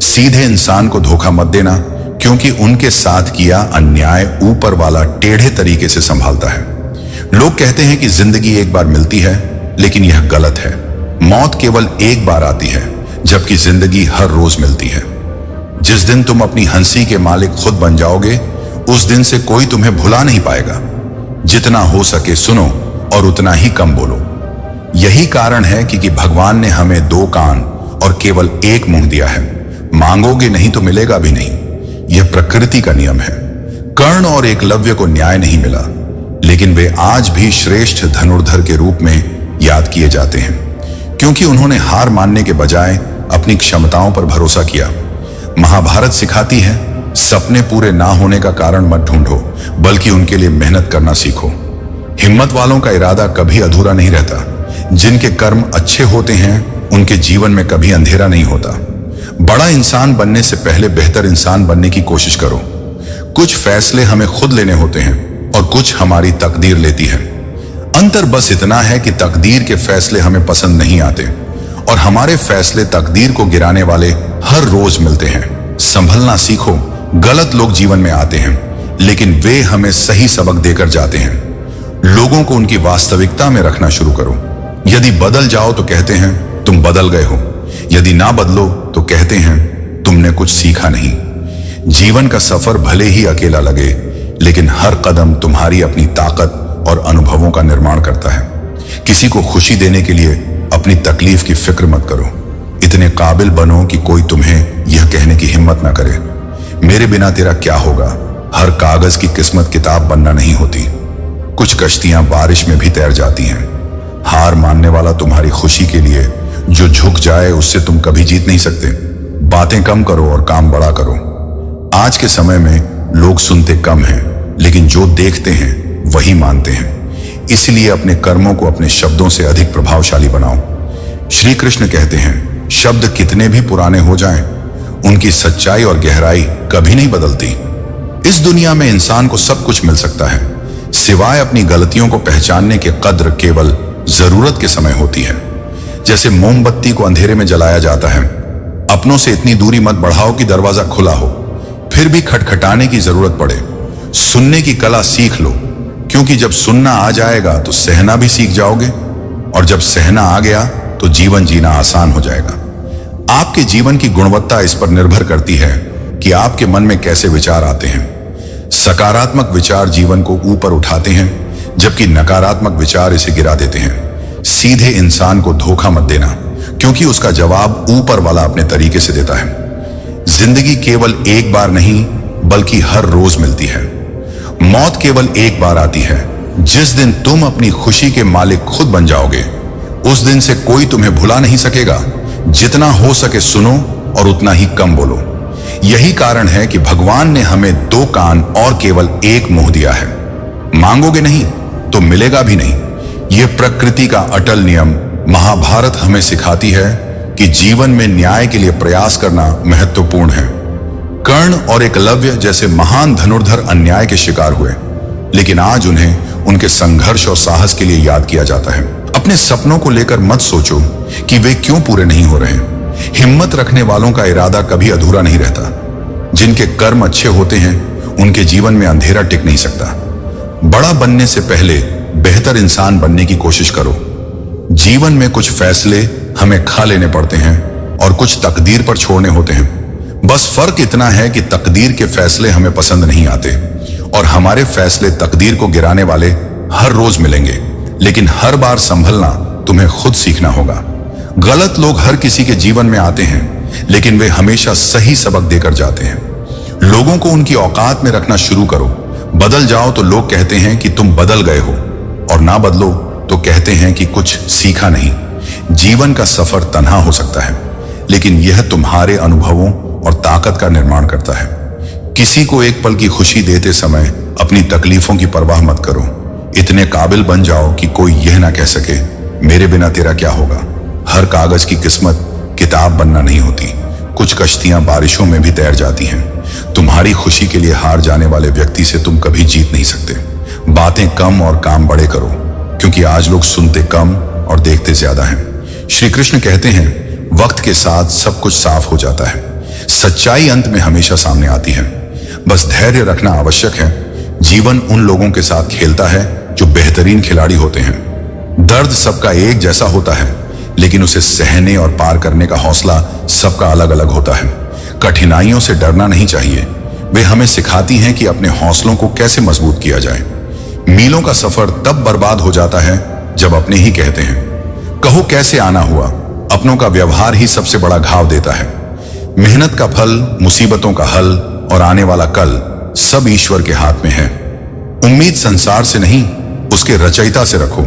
सीधे इंसान को धोखा मत देना, क्योंकि उनके साथ किया अन्याय ऊपर वाला टेढ़े तरीके से संभालता है। लोग कहते हैं कि जिंदगी एक बार मिलती है, लेकिन यह गलत है। मौत केवल एक बार आती है, जबकि जिंदगी हर रोज मिलती है। जिस दिन तुम अपनी हंसी के मालिक खुद बन जाओगे, उस दिन से कोई तुम्हें भुला नहीं पाएगा। जितना हो सके सुनो और उतना ही कम बोलो। यही कारण है कि भगवान ने हमें दो कान और केवल एक मुंह दिया है। मांगोगे नहीं तो मिलेगा भी नहीं, यह प्रकृति का नियम है। कर्ण और एकलव्य को न्याय नहीं मिला, लेकिन वे आज भी श्रेष्ठ धनुर्धर के रूप में याद किए जाते हैं, क्योंकि उन्होंने हार मानने के बजाय अपनी क्षमताओं पर भरोसा किया। महाभारत सिखाती है सपने पूरे ना होने का कारण मत ढूंढो, बल्कि उनके लिए मेहनत करना सीखो। हिम्मत वालों का इरादा कभी अधूरा नहीं रहता। जिनके कर्म अच्छे होते हैं उनके जीवन में कभी अंधेरा नहीं होता। बड़ा इंसान बनने से पहले बेहतर इंसान बनने की कोशिश करो। कुछ फैसले हमें खुद लेने होते हैं और कुछ हमारी तकदीर लेती है। अंतर बस इतना है कि तकदीर के फैसले हमें पसंद नहीं आते और हमारे फैसले तकदीर को गिराने वाले हर रोज मिलते हैं। संभलना सीखो। गलत लोग जीवन में आते हैं, लेकिन वे हमें सही सबक देकर जाते हैं। लोगों को उनकी वास्तविकता में रखना शुरू करो। यदि बदल जाओ तो कहते हैं तुम बदल गए हो, यदि ना बदलो तो कहते हैं तुमने कुछ सीखा नहीं। जीवन का सफर भले ही अकेला लगे, लेकिन हर कदम तुम्हारी अपनी ताकत और अनुभवों का निर्माण करता है। किसी को खुशी देने के लिए अपनी तकलीफ की फिक्र मत करो। इतने काबिल बनो कि कोई तुम्हें यह कहने की हिम्मत ना करे, मेरे बिना तेरा क्या होगा। हर कागज की किस्मत किताब बनना नहीं होती। कुछ कश्तियां बारिश में भी तैर जाती हैं। हार मानने वाला तुम्हारी खुशी के लिए जो झुक जाए उससे तुम कभी जीत नहीं सकते। बातें कम करो और काम बड़ा करो। आज के समय में लोग सुनते कम हैं, लेकिन जो देखते हैं वही मानते हैं। इसलिए अपने कर्मों को अपने शब्दों से अधिक प्रभावशाली बनाओ। श्री कृष्ण कहते हैं शब्द कितने भी पुराने हो जाएं, उनकी सच्चाई और गहराई कभी नहीं बदलती। इस दुनिया में इंसान को सब कुछ मिल सकता है, सिवाय अपनी गलतियों को पहचानने के कद्र केवल जरूरत के समय होती है। जैसे मोमबत्ती को अंधेरे में जलाया जाता है। अपनों से इतनी दूरी मत बढ़ाओ कि दरवाजा खुला हो। फिर भी खटखटाने की जरूरत पड़े, सुनने की कला सीख लो, क्योंकि जब सुनना आ जाएगा तो सहना भी सीख जाओगे, और जब सहना आ गया तो जीवन जीना आसान हो जाएगा। आपके जीवन की गुणवत्ता इस पर निर्भर करती है कि आपके मन में कैसे विचार आते हैं। सकारात्मक विचार जीवन को ऊपर उठाते हैं, जबकि नकारात्मक विचार इसे गिरा देते हैं। सीधे इंसान को धोखा मत देना, क्योंकि उसका जवाब ऊपर वाला अपने तरीके से देता है। जिंदगी केवल एक बार नहीं बल्कि हर रोज मिलती है। मौत केवल एक बार आती है। जिस दिन तुम अपनी खुशी के मालिक खुद बन जाओगे, उस दिन से कोई तुम्हें भुला नहीं सकेगा। जितना हो सके सुनो और उतना ही कम बोलो। यही कारण है कि भगवान ने हमें 2 कान और केवल 1 मुंह दिया है। मांगोगे नहीं तो मिलेगा भी नहीं। यह प्रकृति का अटल नियम महाभारत हमें सिखाती है कि जीवन में न्याय के लिए प्रयास करना महत्वपूर्ण है। कर्ण और एकलव्य जैसे महान धनुर्धर अन्याय के शिकार हुए, लेकिन आज उन्हें उनके संघर्ष और साहस के लिए याद किया जाता है। अपने सपनों को लेकर मत सोचो कि वे क्यों पूरे नहीं हो रहे। हिम्मत रखने वालों का इरादा कभी अधूरा नहीं रहता। जिनके कर्म अच्छे होते हैं उनके जीवन में अंधेरा टिक नहीं सकता। बड़ा बनने से पहले बेहतर इंसान बनने की कोशिश करो। जीवन में कुछ फैसले हमें खा लेने पड़ते हैं और कुछ तकदीर पर छोड़ने होते हैं। बस फर्क इतना है कि तकदीर के फैसले हमें पसंद नहीं आते और हमारे फैसले तकदीर को गिराने वाले हर रोज मिलेंगे, लेकिन हर बार संभलना तुम्हें खुद सीखना होगा। गलत लोग हर किसी के जीवन में आते हैं, लेकिन वे हमेशा सही सबक देकर जाते हैं। लोगों को उनकी औकात में रखना शुरू करो। बदल जाओ तो लोग कहते हैं कि तुम बदल गए हो, और ना बदलो तो कहते हैं कि कुछ सीखा नहीं। जीवन का सफर तन्हा हो सकता है, लेकिन यह तुम्हारे अनुभवों और ताकत का निर्माण करता है। किसी को एक पल की खुशी देते समय अपनी तकलीफों की परवाह मत करो। इतने काबिल बन जाओ कि कोई यह ना कह सके मेरे बिना तेरा क्या होगा। हर कागज की किस्मत किताब बनना नहीं होती। कुछ कश्तियां बारिशों में भी तैर जाती हैं। तुम्हारी खुशी के लिए हार जाने वाले व्यक्ति से तुम कभी जीत नहीं सकते। बातें कम और काम बड़े करो, क्योंकि आज लोग सुनते कम और देखते ज्यादा हैं। श्री कृष्ण कहते हैं, वक्त के साथ सब कुछ साफ हो जाता है। सच्चाई अंत में हमेशा सामने आती है। बस धैर्य रखना आवश्यक है। जीवन उन लोगों के साथ खेलता है जो बेहतरीन खिलाड़ी होते हैं। दर्द सबका एक जैसा होता है, लेकिन उसे सहने और पार करने का हौसला सबका अलग अलग होता है। कठिनाइयों से डरना नहीं चाहिए। वे हमें सिखाती हैं कि अपने हौसलों को कैसे मजबूत किया जाए। मीलों का सफर तब बर्बाद हो जाता है जब अपने ही कहते हैं। कहो कैसे आना हुआ, अपनों का व्यवहार ही सबसे बड़ा घाव देता है। मेहनत का फल, मुसीबतों का हल और आने वाला कल सब ईश्वर के हाथ में है। उम्मीद संसार से नहीं, उसके रचयिता से रखो।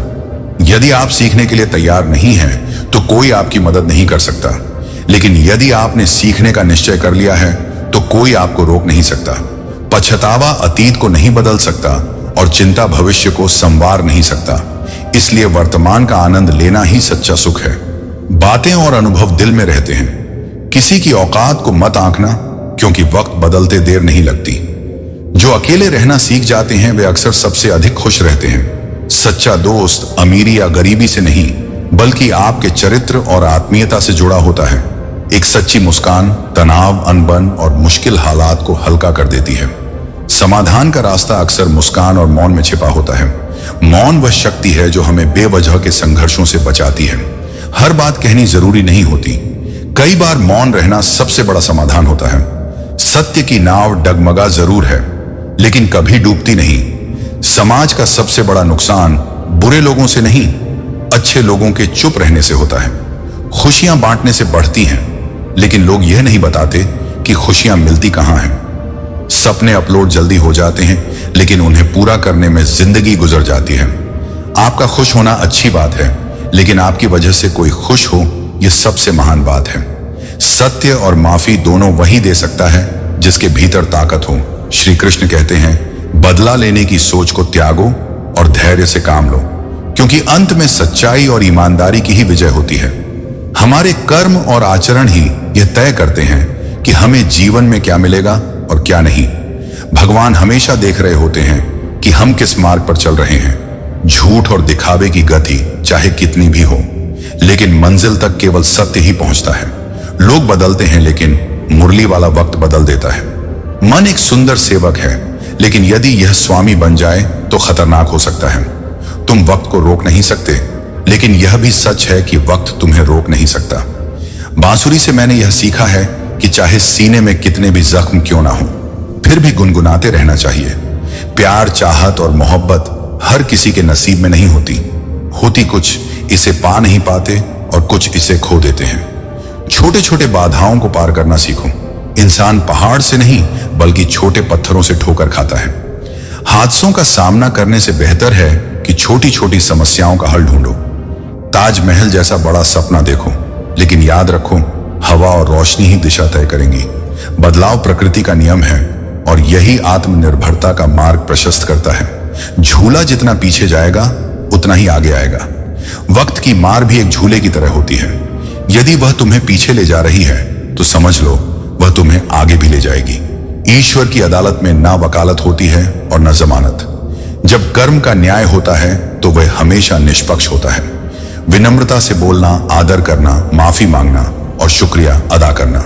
यदि आप सीखने के लिए तैयार नहीं हैं, तो कोई आपकी मदद नहीं कर सकता। लेकिन यदि आपने सीखने का निश्चय कर लिया है, तो कोई आपको रोक नहीं सकता। पछतावा अतीत को नहीं बदल सकता और चिंता भविष्य को संवार नहीं सकता। इसलिए वर्तमान का आनंद लेना ही सच्चा सुख है। बातें और अनुभव दिल में रहते हैं। किसी की औकात को मत आंकना, क्योंकि वक्त बदलते देर नहीं लगती। जो अकेले रहना सीख जाते हैं वे अक्सर सबसे अधिक खुश रहते हैं। सच्चा दोस्त अमीरी या गरीबी से नहीं, बल्कि आपके चरित्र और आत्मीयता से जुड़ा होता है। एक सच्ची मुस्कान तनाव, अनबन और मुश्किल हालात को हल्का कर देती है। समाधान का रास्ता अक्सर मुस्कान और मौन में छिपा होता है। मौन वह शक्ति है जो हमें बेवजह के संघर्षों से बचाती है। हर बात कहनी जरूरी नहीं होती। कई बार मौन रहना सबसे बड़ा समाधान होता है। सत्य की नाव डगमगा जरूर है, लेकिन कभी डूबती नहीं। समाज का सबसे बड़ा नुकसान बुरे लोगों से नहीं, अच्छे लोगों के चुप रहने से होता है। खुशियां बांटने से बढ़ती हैं, लेकिन लोग यह नहीं बताते कि खुशियां मिलती कहां हैं। सपने अपलोड जल्दी हो जाते हैं, लेकिन उन्हें पूरा करने में जिंदगी गुजर जाती है। आपका खुश होना अच्छी बात है, लेकिन आपकी वजह से कोई खुश हो, यह सबसे महान बात है। सत्य और माफी दोनों वही दे सकता है जिसके भीतर ताकत हो। श्री कृष्ण कहते हैं, बदला लेने की सोच को त्यागो और धैर्य से काम लो, क्योंकि अंत में सच्चाई और ईमानदारी की ही विजय होती है। हमारे कर्म और आचरण ही यह तय करते हैं कि हमें जीवन में क्या मिलेगा और क्या नहीं। भगवान हमेशा देख रहे होते हैं कि हम किस मार्ग पर चल रहे हैं। झूठ और दिखावे की गति चाहे कितनी भी हो, लेकिन मंजिल तक केवल सत्य ही पहुंचता है। लोग बदलते हैं, लेकिन मुरली वाला वक्त बदल देता है। मन एक सुंदर सेवक है, लेकिन यदि यह स्वामी बन जाए तो खतरनाक हो सकता है। तुम वक्त को रोक नहीं सकते, लेकिन यह भी सच है कि वक्त तुम्हें रोक नहीं सकता। बांसुरी से मैंने यह सीखा है कि चाहे सीने में कितने भी जख्म क्यों ना हो, फिर भी गुनगुनाते रहना चाहिए। प्यार, चाहत और मोहब्बत हर किसी के नसीब में नहीं होती कुछ इसे पा नहीं पाते और कुछ इसे खो देते हैं। छोटे छोटे बाधाओं को पार करना सीखो। इंसान पहाड़ से नहीं बल्कि छोटे पत्थरों से ठोकर खाता है। हादसों का सामना करने से बेहतर है कि छोटी छोटी समस्याओं का हल ढूंढो। ताजमहल जैसा बड़ा सपना देखो, लेकिन याद रखो हवा और रोशनी ही दिशा तय करेंगी। बदलाव प्रकृति का नियम है और यही आत्मनिर्भरता का मार्ग प्रशस्त करता है। झूला जितना पीछे जाएगा उतना ही आगे आएगा। वक्त की मार भी एक झूले की तरह होती है। यदि वह तुम्हें पीछे ले जा रही है तो समझ लो वह तुम्हें आगे भी ले जाएगी। ईश्वर की अदालत में ना वकालत होती है और न जमानत। जब कर्म का न्याय होता है तो वह हमेशा निष्पक्ष होता है। विनम्रता से बोलना, आदर करना, माफी मांगना और शुक्रिया अदा करना,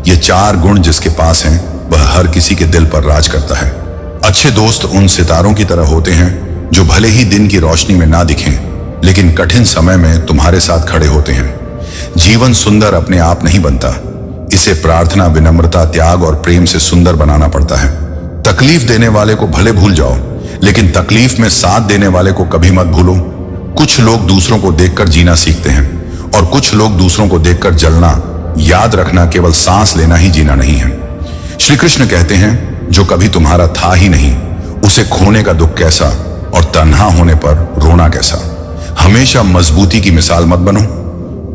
ये 4 गुण जिसके पास हैं वह हर किसी के दिल पर राज करता है। अच्छे दोस्त उन सितारों की तरह होते हैं जो भले ही दिन की रोशनी में ना दिखें, लेकिन कठिन समय में तुम्हारे साथ खड़े होते हैं। जीवन सुंदर अपने आप नहीं बनता, इसे प्रार्थना, विनम्रता, त्याग और प्रेम से सुंदर बनाना पड़ता है। तकलीफ देने वाले को भले भूल जाओ, लेकिन तकलीफ में साथ देने वाले को कभी मत भूलो। कुछ लोग दूसरों को देखकर जीना सीखते हैं और कुछ लोग दूसरों को देखकर जलना। याद रखना, केवल सांस लेना ही जीना नहीं है। श्री कृष्ण कहते हैं, जो कभी तुम्हारा था ही नहीं उसे खोने का दुख कैसा, और तन्हा होने पर रोना कैसा। हमेशा मजबूती की मिसाल मत बनो।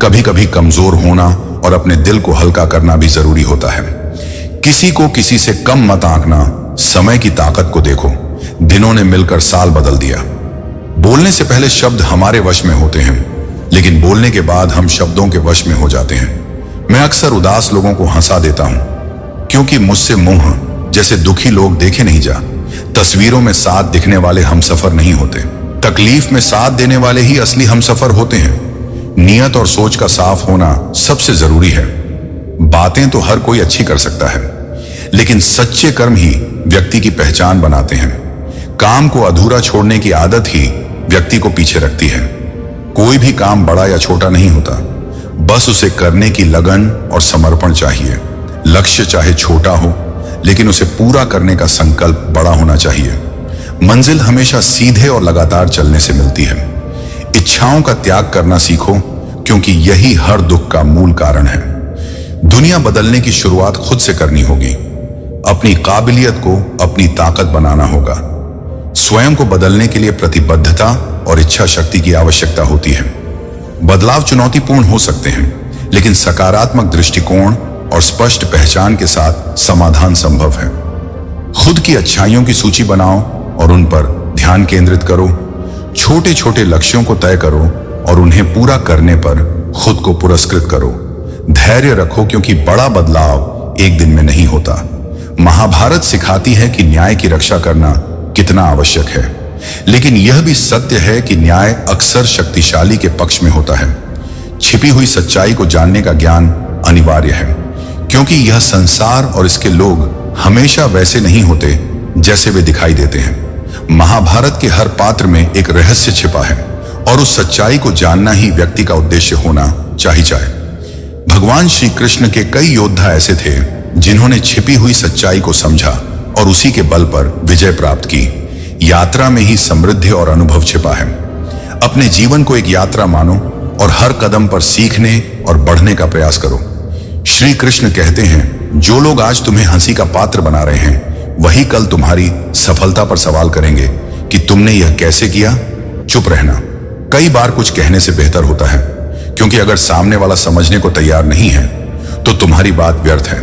कभी कभी कमजोर होना और अपने दिल को हल्का करना भी जरूरी होता है। किसी को किसी से कम मत आंकना। समय की ताकत को देखो, दिनों ने मिलकर साल बदल दिया। बोलने से पहले शब्द हमारे वश में होते हैं, लेकिन बोलने के बाद हम शब्दों के वश में हो जाते हैं। मैं अक्सर उदास लोगों को हंसा देता हूं, क्योंकि मुझसे मुंह जैसे दुखी लोग देखे नहीं जा। तस्वीरों में साथ दिखने वाले हमसफर नहीं होते, तकलीफ में साथ देने वाले ही असली हमसफर होते हैं। नियत और सोच का साफ होना सबसे जरूरी है। बातें तो हर कोई अच्छी कर सकता है, लेकिन सच्चे कर्म ही व्यक्ति की पहचान बनाते हैं। काम को अधूरा छोड़ने की आदत ही व्यक्ति को पीछे रखती है। कोई भी काम बड़ा या छोटा नहीं होता, बस उसे करने की लगन और समर्पण चाहिए। लक्ष्य चाहे छोटा हो, लेकिन उसे पूरा करने का संकल्प बड़ा होना चाहिए। मंजिल हमेशा सीधे और लगातार चलने से मिलती है। इच्छाओं का त्याग करना सीखो, क्योंकि यही हर दुख का मूल कारण है। दुनिया बदलने की शुरुआत खुद से करनी होगी। अपनी काबिलियत को अपनी ताकत बनाना होगा। स्वयं को बदलने के लिए प्रतिबद्धता और इच्छा शक्ति की आवश्यकता होती है। बदलाव चुनौतीपूर्ण हो सकते हैं, लेकिन सकारात्मक दृष्टिकोण और स्पष्ट पहचान के साथ समाधान संभव है। खुद की अच्छाइयों की सूची बनाओ और उन पर ध्यान केंद्रित करो। छोटे छोटे लक्ष्यों को तय करो और उन्हें पूरा करने पर खुद को पुरस्कृत करो। धैर्य रखो, क्योंकि बड़ा बदलाव एक दिन में नहीं होता। महाभारत सिखाती है कि न्याय की रक्षा करना कितना आवश्यक है, लेकिन यह भी सत्य है कि न्याय अक्सर शक्तिशाली के पक्ष में होता है। छिपी हुई सच्चाई को जानने का ज्ञान अनिवार्य है, क्योंकि यह संसार और इसके लोग हमेशा वैसे नहीं होते जैसे वे दिखाई देते हैं। महाभारत के हर पात्र में एक रहस्य छिपा है, और उस सच्चाई को जानना ही व्यक्ति का उद्देश्य होना चाहिए। भगवान श्री कृष्ण के कई योद्धा ऐसे थे जिन्होंने छिपी हुई सच्चाई को समझा और उसी के बल पर विजय प्राप्त की। यात्रा में ही समृद्धि और अनुभव छिपा है। अपने जीवन को एक यात्रा मानो और हर कदम पर सीखने और बढ़ने का प्रयास करो। श्री कृष्ण कहते हैं, जो लोग आज तुम्हें हंसी का पात्र बना रहे हैं, वही कल तुम्हारी सफलता पर सवाल करेंगे कि तुमने यह कैसे किया। चुप रहना कई बार कुछ कहने से बेहतर होता है, क्योंकि अगर सामने वाला समझने को तैयार नहीं है तो तुम्हारी बात व्यर्थ है।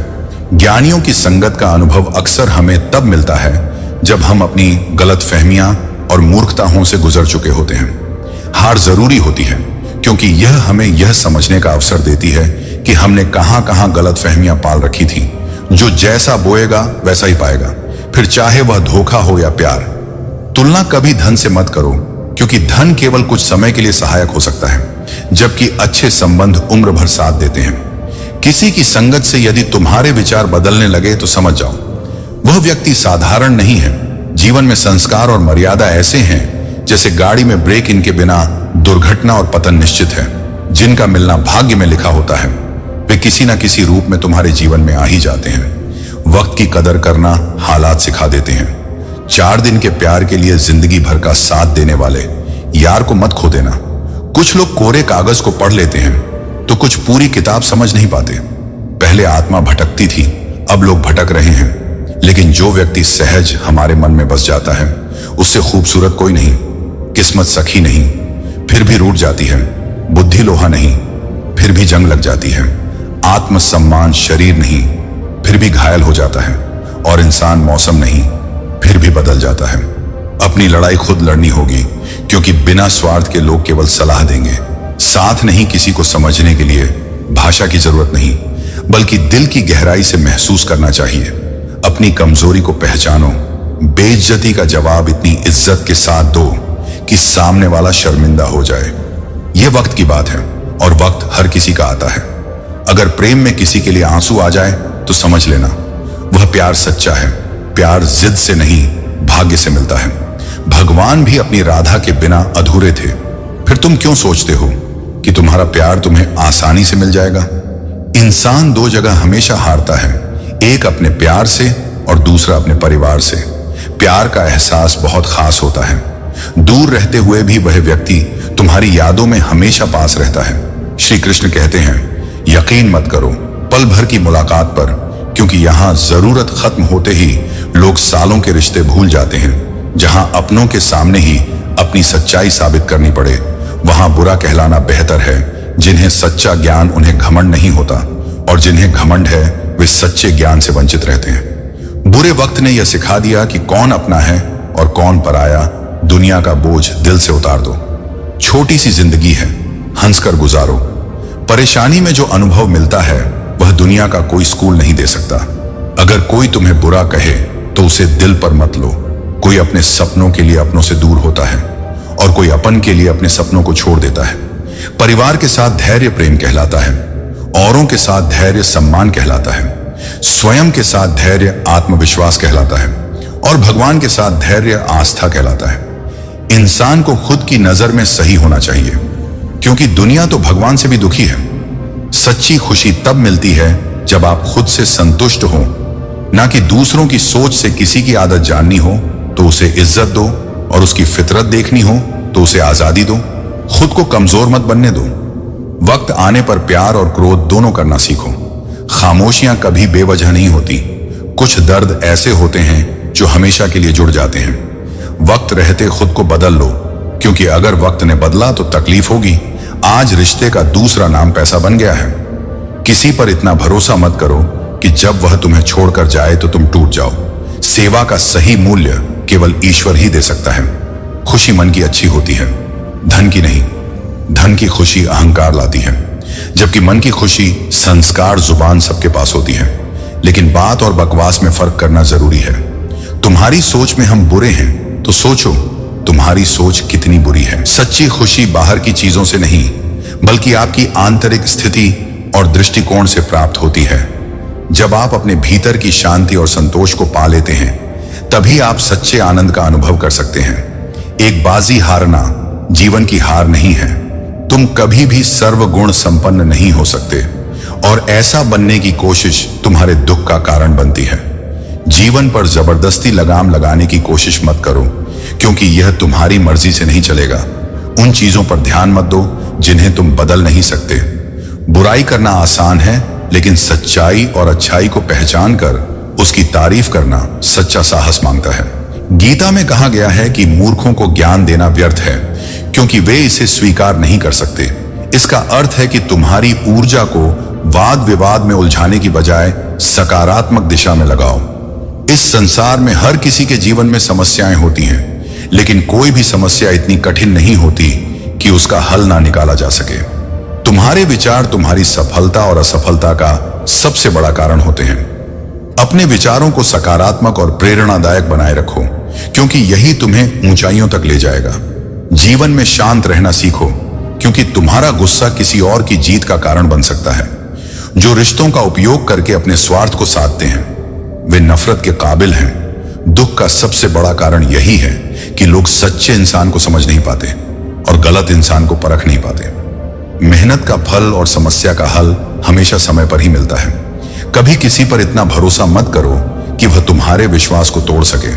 ज्ञानियों की संगत का अनुभव अक्सर हमें तब मिलता है जब हम अपनी गलतफहमियां और मूर्खताओं से गुजर चुके होते हैं। हार जरूरी होती है, क्योंकि यह हमें यह समझने का अवसर देती है कि हमने कहां कहां गलतफहमियां पाल रखी थी। जो जैसा बोएगा वैसा ही पाएगा, फिर चाहे वह धोखा हो या प्यार। तुलना कभी धन से मत करो, क्योंकि धन केवल कुछ समय के लिए सहायक हो सकता है, जबकि अच्छे संबंध उम्र भर साथ देते हैं। किसी की संगत से यदि तुम्हारे विचार बदलने लगे तो समझ जाओ वह व्यक्ति साधारण नहीं है। जीवन में संस्कार और मर्यादा ऐसे हैं जैसे गाड़ी में ब्रेक इनके बिना दुर्घटना और पतन निश्चित है। जिनका मिलना भाग्य में लिखा होता है वे किसी न किसी रूप में तुम्हारे जीवन में आ ही जाते हैं। वक्त की कदर करना हालात सिखा देते हैं। 4 दिन के प्यार के लिए जिंदगी भर का साथ देने वाले यार को मत खो देना। कुछ लोग कोरे कागज को पढ़ लेते हैं तो कुछ पूरी किताब समझ नहीं पाते। पहले आत्मा भटकती थी, अब लोग भटक रहे हैं। लेकिन जो व्यक्ति सहज हमारे मन में बस जाता है उससे खूबसूरत कोई नहीं। किस्मत सखी नहीं फिर भी रूठ जाती है, बुद्धि लोहा नहीं फिर भी जंग लग जाती है, आत्मसम्मान शरीर नहीं फिर भी घायल हो जाता है, और इंसान मौसम नहीं फिर भी बदल जाता है। अपनी लड़ाई खुद लड़नी होगी, क्योंकि बिना स्वार्थ के लोग केवल सलाह देंगे। साथ नहीं किसी को समझने के लिए भाषा की जरूरत नहीं, बल्कि दिल की गहराई से महसूस करना चाहिए। अपनी कमजोरी को पहचानो, बेइज्जती का जवाब इतनी इज्जत के साथ दो कि सामने वाला शर्मिंदा हो जाए। यह वक्त की बात है और वक्त हर किसी का आता है। अगर प्रेम में किसी के लिए आंसू आ जाए तो समझ लेना वह प्यार सच्चा है। प्यार जिद से नहीं भाग्य से मिलता है। भगवान भी अपनी राधा के बिना अधूरे थे। फिर तुम क्यों सोचते हो कि तुम्हारा प्यार तुम्हें आसानी से मिल जाएगा? इंसान 2 जगह हमेशा हारता है, एक अपने प्यार से और दूसरा अपने परिवार से। प्यार का एहसास बहुत खास होता है। दूर रहते हुए भी वह व्यक्ति तुम्हारी यादों में हमेशा पास रहता है। श्री कृष्ण कहते हैं, यकीन मत करो पल भर की मुलाकात पर, क्योंकि यहां जरूरत खत्म होते ही लोग सालों के रिश्ते भूल जाते हैं। जहां अपनों के सामने ही अपनी सच्चाई साबित करनी पड़े, वहां बुरा कहलाना बेहतर है। जिन्हें सच्चा ज्ञान उन्हें घमंड नहीं होता, और जिन्हें घमंड है वे सच्चे ज्ञान से वंचित रहते हैं। बुरे वक्त ने यह सिखा दिया कि कौन अपना है और कौन पराया। दुनिया का बोझ दिल से उतार दो। छोटी सी जिंदगी है, हंसकर गुजारो। परेशानी में जो अनुभव मिलता है वह दुनिया का कोई स्कूल नहीं दे सकता। अगर कोई तुम्हें बुरा कहे तो उसे दिल पर मत लो। कोई अपने सपनों के लिए अपनों से दूर होता है, और कोई अपन के लिए अपने सपनों को छोड़ देता है। परिवार के साथ धैर्य प्रेम कहलाता है, औरों के साथ धैर्य सम्मान कहलाता है, स्वयं के साथ धैर्य आत्मविश्वास कहलाता है, और भगवान के साथ धैर्य आस्था कहलाता है। इंसान को खुद की नजर में सही होना चाहिए, क्योंकि दुनिया तो भगवान से भी दुखी है। सच्ची खुशी तब मिलती है जब आप खुद से संतुष्ट हो, ना कि दूसरों की सोच से। किसी की आदत जाननी हो तो उसे इज्जत दो, और उसकी फितरत देखनी हो तो उसे आजादी दो। खुद को कमजोर मत बनने दो। वक्त आने पर प्यार और क्रोध दोनों करना सीखो। खामोशियां कभी बेवजह नहीं होती। कुछ दर्द ऐसे होते हैं जो हमेशा के लिए जुड़ जाते हैं। वक्त रहते खुद को बदल लो, क्योंकि अगर वक्त ने बदला तो तकलीफ होगी। आज रिश्ते का दूसरा नाम पैसा बन गया है। किसी पर इतना भरोसा मत करो कि जब वह तुम्हें छोड़कर जाए तो तुम टूट जाओ। सेवा का सही मूल्य केवल ईश्वर ही दे सकता है। खुशी मन की अच्छी होती है, धन की नहीं। धन की खुशी अहंकार लाती है, जबकि मन की खुशी संस्कार जुबान सबके पास होती है। लेकिन बात और बकवास में फर्क करना जरूरी है। तुम्हारी सोच में हम बुरे हैं तो सोचो तुम्हारी सोच कितनी बुरी है। सच्ची खुशी बाहर की चीजों से नहीं, बल्कि आपकी आंतरिक स्थिति और दृष्टिकोण से प्राप्त होती है। जब आप अपने भीतर की शांति और संतोष को पा लेते हैं, तभी आप सच्चे आनंद का अनुभव कर सकते हैं। एक बाजी हारना जीवन की हार नहीं है। तुम कभी भी सर्वगुण संपन्न नहीं हो सकते, और ऐसा बनने की कोशिश तुम्हारे दुख का कारण बनती है। जीवन पर जबरदस्ती लगाम लगाने की कोशिश मत करो, क्योंकि यह तुम्हारी मर्जी से नहीं चलेगा। उन चीजों पर ध्यान मत दो जिन्हें तुम बदल नहीं सकते। बुराई करना आसान है, लेकिन सच्चाई और अच्छाई को पहचान कर उसकी तारीफ करना सच्चा साहस मांगता है। गीता में कहा गया है कि मूर्खों को ज्ञान देना व्यर्थ है, क्योंकि वे इसे स्वीकार नहीं कर सकते। इसका अर्थ है कि तुम्हारी ऊर्जा को वाद विवाद में उलझाने की बजाय सकारात्मक दिशा में लगाओ। इस संसार में हर किसी के जीवन में समस्याएं होती हैं, लेकिन कोई भी समस्या इतनी कठिन नहीं होती कि उसका हल ना निकाला जा सके। तुम्हारे विचार तुम्हारी सफलता और असफलता का सबसे बड़ा कारण होते हैं। अपने विचारों को सकारात्मक और प्रेरणादायक बनाए रखो, क्योंकि यही तुम्हें ऊंचाइयों तक ले जाएगा। जीवन में शांत रहना सीखो, क्योंकि तुम्हारा गुस्सा किसी और की जीत का कारण बन सकता है। जो रिश्तों का उपयोग करके अपने स्वार्थ को साधते हैं वे नफरत के काबिल हैं। दुख का सबसे बड़ा कारण यही है कि लोग सच्चे इंसान को समझ नहीं पाते और गलत इंसान को परख नहीं पाते। मेहनत का फल और समस्या का हल हमेशा समय पर ही मिलता है। कभी किसी पर इतना भरोसा मत करो कि वह तुम्हारे विश्वास को तोड़ सके।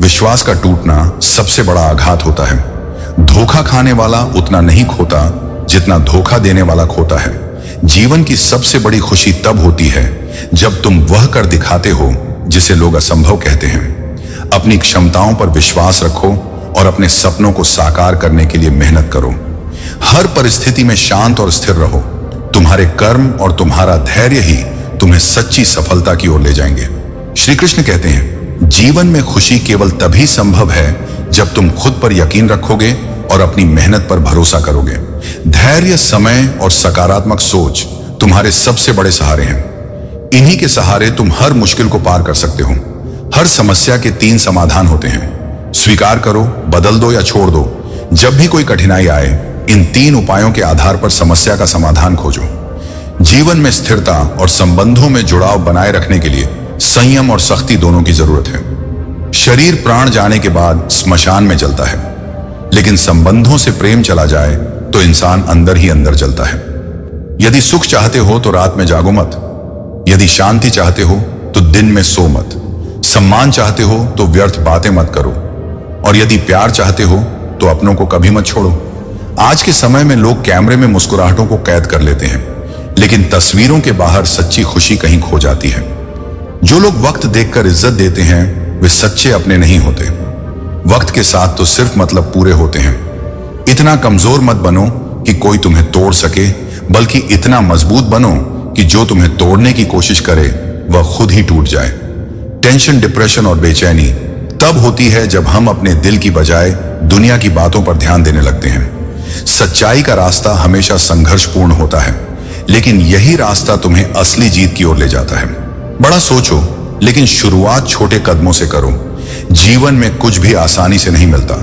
विश्वास का टूटना सबसे बड़ा आघात होता है। धोखा खाने वाला उतना नहीं खोता जितना धोखा देने वाला खोता है। जीवन की सबसे बड़ी खुशी तब होती है जब तुम वह कर दिखाते हो जिसे लोग असंभव कहते हैं। अपनी क्षमताओं पर विश्वास रखो और अपने सपनों को साकार करने के लिए मेहनत करो। हर परिस्थिति में शांत और स्थिर रहो। तुम्हारे कर्म और तुम्हारा धैर्य ही तुम्हें सच्ची सफलता की ओर ले जाएंगे। श्री कृष्ण कहते हैं, जीवन में खुशी केवल तभी संभव है जब तुम खुद पर यकीन रखोगे और अपनी मेहनत पर भरोसा करोगे। धैर्य, समय और सकारात्मक सोच तुम्हारे सबसे बड़े सहारे हैं। इन्हीं के सहारे तुम हर मुश्किल को पार कर सकते हो। हर समस्या के 3 समाधान होते हैं। स्वीकार करो, बदल दो या छोड़ दो। जब भी कोई कठिनाई आए, इन 3 उपायों के आधार पर समस्या का समाधान खोजो। जीवन में स्थिरता और संबंधों में जुड़ाव बनाए रखने के लिए संयम और सख्ती दोनों की जरूरत है। शरीर प्राण जाने के बाद स्मशान में जलता है, लेकिन संबंधों से प्रेम चला जाए तो इंसान अंदर ही अंदर जलता है। यदि सुख चाहते हो तो रात में जागो मत। यदि शांति चाहते हो तो दिन में सो मत। सम्मान चाहते हो तो व्यर्थ बातें मत करो। और यदि प्यार चाहते हो तो अपनों को कभी मत छोड़ो। आज के समय में लोग कैमरे में मुस्कुराहटों को कैद कर लेते हैं, लेकिन तस्वीरों के बाहर सच्ची खुशी कहीं खो जाती है। जो लोग वक्त देखकर इज्जत देते हैं वे सच्चे अपने नहीं होते। वक्त के साथ तो सिर्फ मतलब पूरे होते हैं। इतना कमजोर मत बनो कि कोई तुम्हें तोड़ सके, बल्कि इतना मजबूत बनो कि जो तुम्हें तोड़ने की कोशिश करे वह खुद ही टूट जाए। टेंशन, डिप्रेशन और बेचैनी तब होती है जब हम अपने दिल की बजाय दुनिया की बातों पर ध्यान देने लगते हैं। सच्चाई का रास्ता हमेशा संघर्षपूर्ण होता है, लेकिन यही रास्ता तुम्हें असली जीत की ओर ले जाता है। बड़ा सोचो, लेकिन शुरुआत छोटे कदमों से करो। जीवन में कुछ भी आसानी से नहीं मिलता,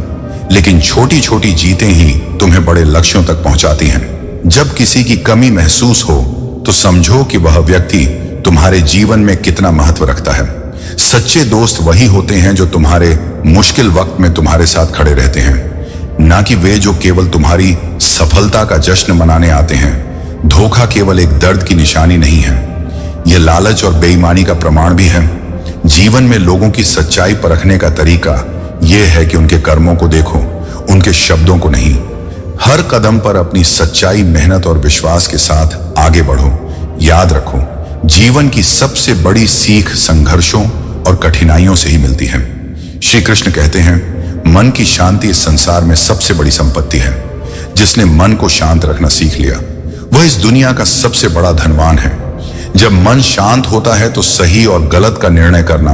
लेकिन छोटी छोटी जीतें ही तुम्हें बड़े लक्ष्यों तक पहुंचाती हैं। जब किसी की कमी महसूस हो तो समझो कि वह व्यक्ति तुम्हारे जीवन में कितना महत्व रखता है। सच्चे दोस्त वही होते हैं जो तुम्हारे मुश्किल वक्त में तुम्हारे साथ खड़े रहते हैं, ना कि वे जो केवल तुम्हारी सफलता का जश्न मनाने आते हैं। धोखा केवल एक दर्द की निशानी नहीं है, यह लालच और बेईमानी का प्रमाण भी है। जीवन में लोगों की सच्चाई परखने का तरीका यह है कि उनके कर्मों को देखो, उनके शब्दों को नहीं। हर कदम पर अपनी सच्चाई, मेहनत और विश्वास के साथ आगे बढ़ो। याद रखो, जीवन की सबसे बड़ी सीख संघर्षों और कठिनाइयों से ही मिलती है। श्री कृष्ण कहते हैं, मन की शांति इस संसार में सबसे बड़ी संपत्ति है। जिसने मन को शांत रखना सीख लिया वह इस दुनिया का सबसे बड़ा धनवान है। जब मन शांत होता है तो सही और गलत का निर्णय करना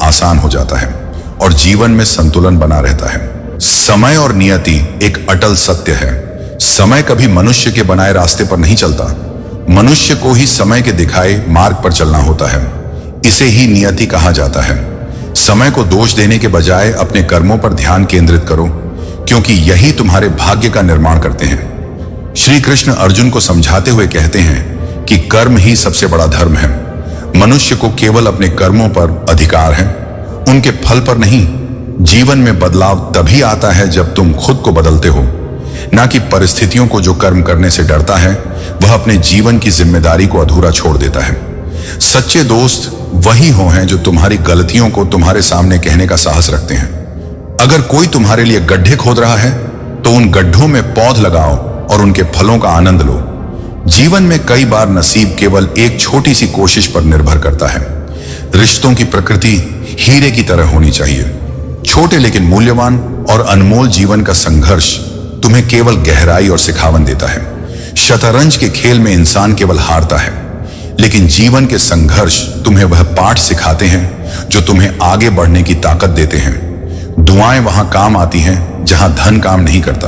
आसान हो जाता है और जीवन में संतुलन बना रहता है। समय और नियति एक अटल सत्य है। समय कभी मनुष्य के बनाए रास्ते पर नहीं चलता, मनुष्य को ही समय के दिखाए मार्ग पर चलना होता है। इसे ही नियति कहा जाता है। समय को दोष देने के बजाय अपने कर्मों पर ध्यान केंद्रित करो, क्योंकि यही तुम्हारे भाग्य का निर्माण करते हैं। श्री कृष्ण अर्जुन को समझाते हुए कहते हैं कि कर्म ही सबसे बड़ा धर्म है। मनुष्य को केवल अपने कर्मों पर अधिकार है, उनके फल पर नहीं। जीवन में बदलाव तभी आता है जब तुम खुद को बदलते हो, ना कि परिस्थितियों को। जो कर्म करने से डरता है वह अपने जीवन की जिम्मेदारी को अधूरा छोड़ देता है। सच्चे दोस्त वही हो हैं जो तुम्हारी गलतियों को तुम्हारे सामने कहने का साहस रखते हैं। अगर कोई तुम्हारे लिए गड्ढे खोद रहा है तो उन गड्ढों में पौध लगाओ और उनके फलों का आनंद लो। जीवन में कई बार नसीब केवल एक छोटी सी कोशिश पर निर्भर करता है। रिश्तों की प्रकृति हीरे की तरह होनी चाहिए। छोटे लेकिन मूल्यवान और अनमोल जीवन का संघर्ष तुम्हें केवल गहराई और सिखावन देता है। शतरंज के खेल में इंसान केवल हारता है, लेकिन जीवन के संघर्ष तुम्हें वह पाठ सिखाते हैं जो तुम्हें आगे बढ़ने की ताकत देते हैं। दुआएं वहां काम आती हैं जहां धन काम नहीं करता।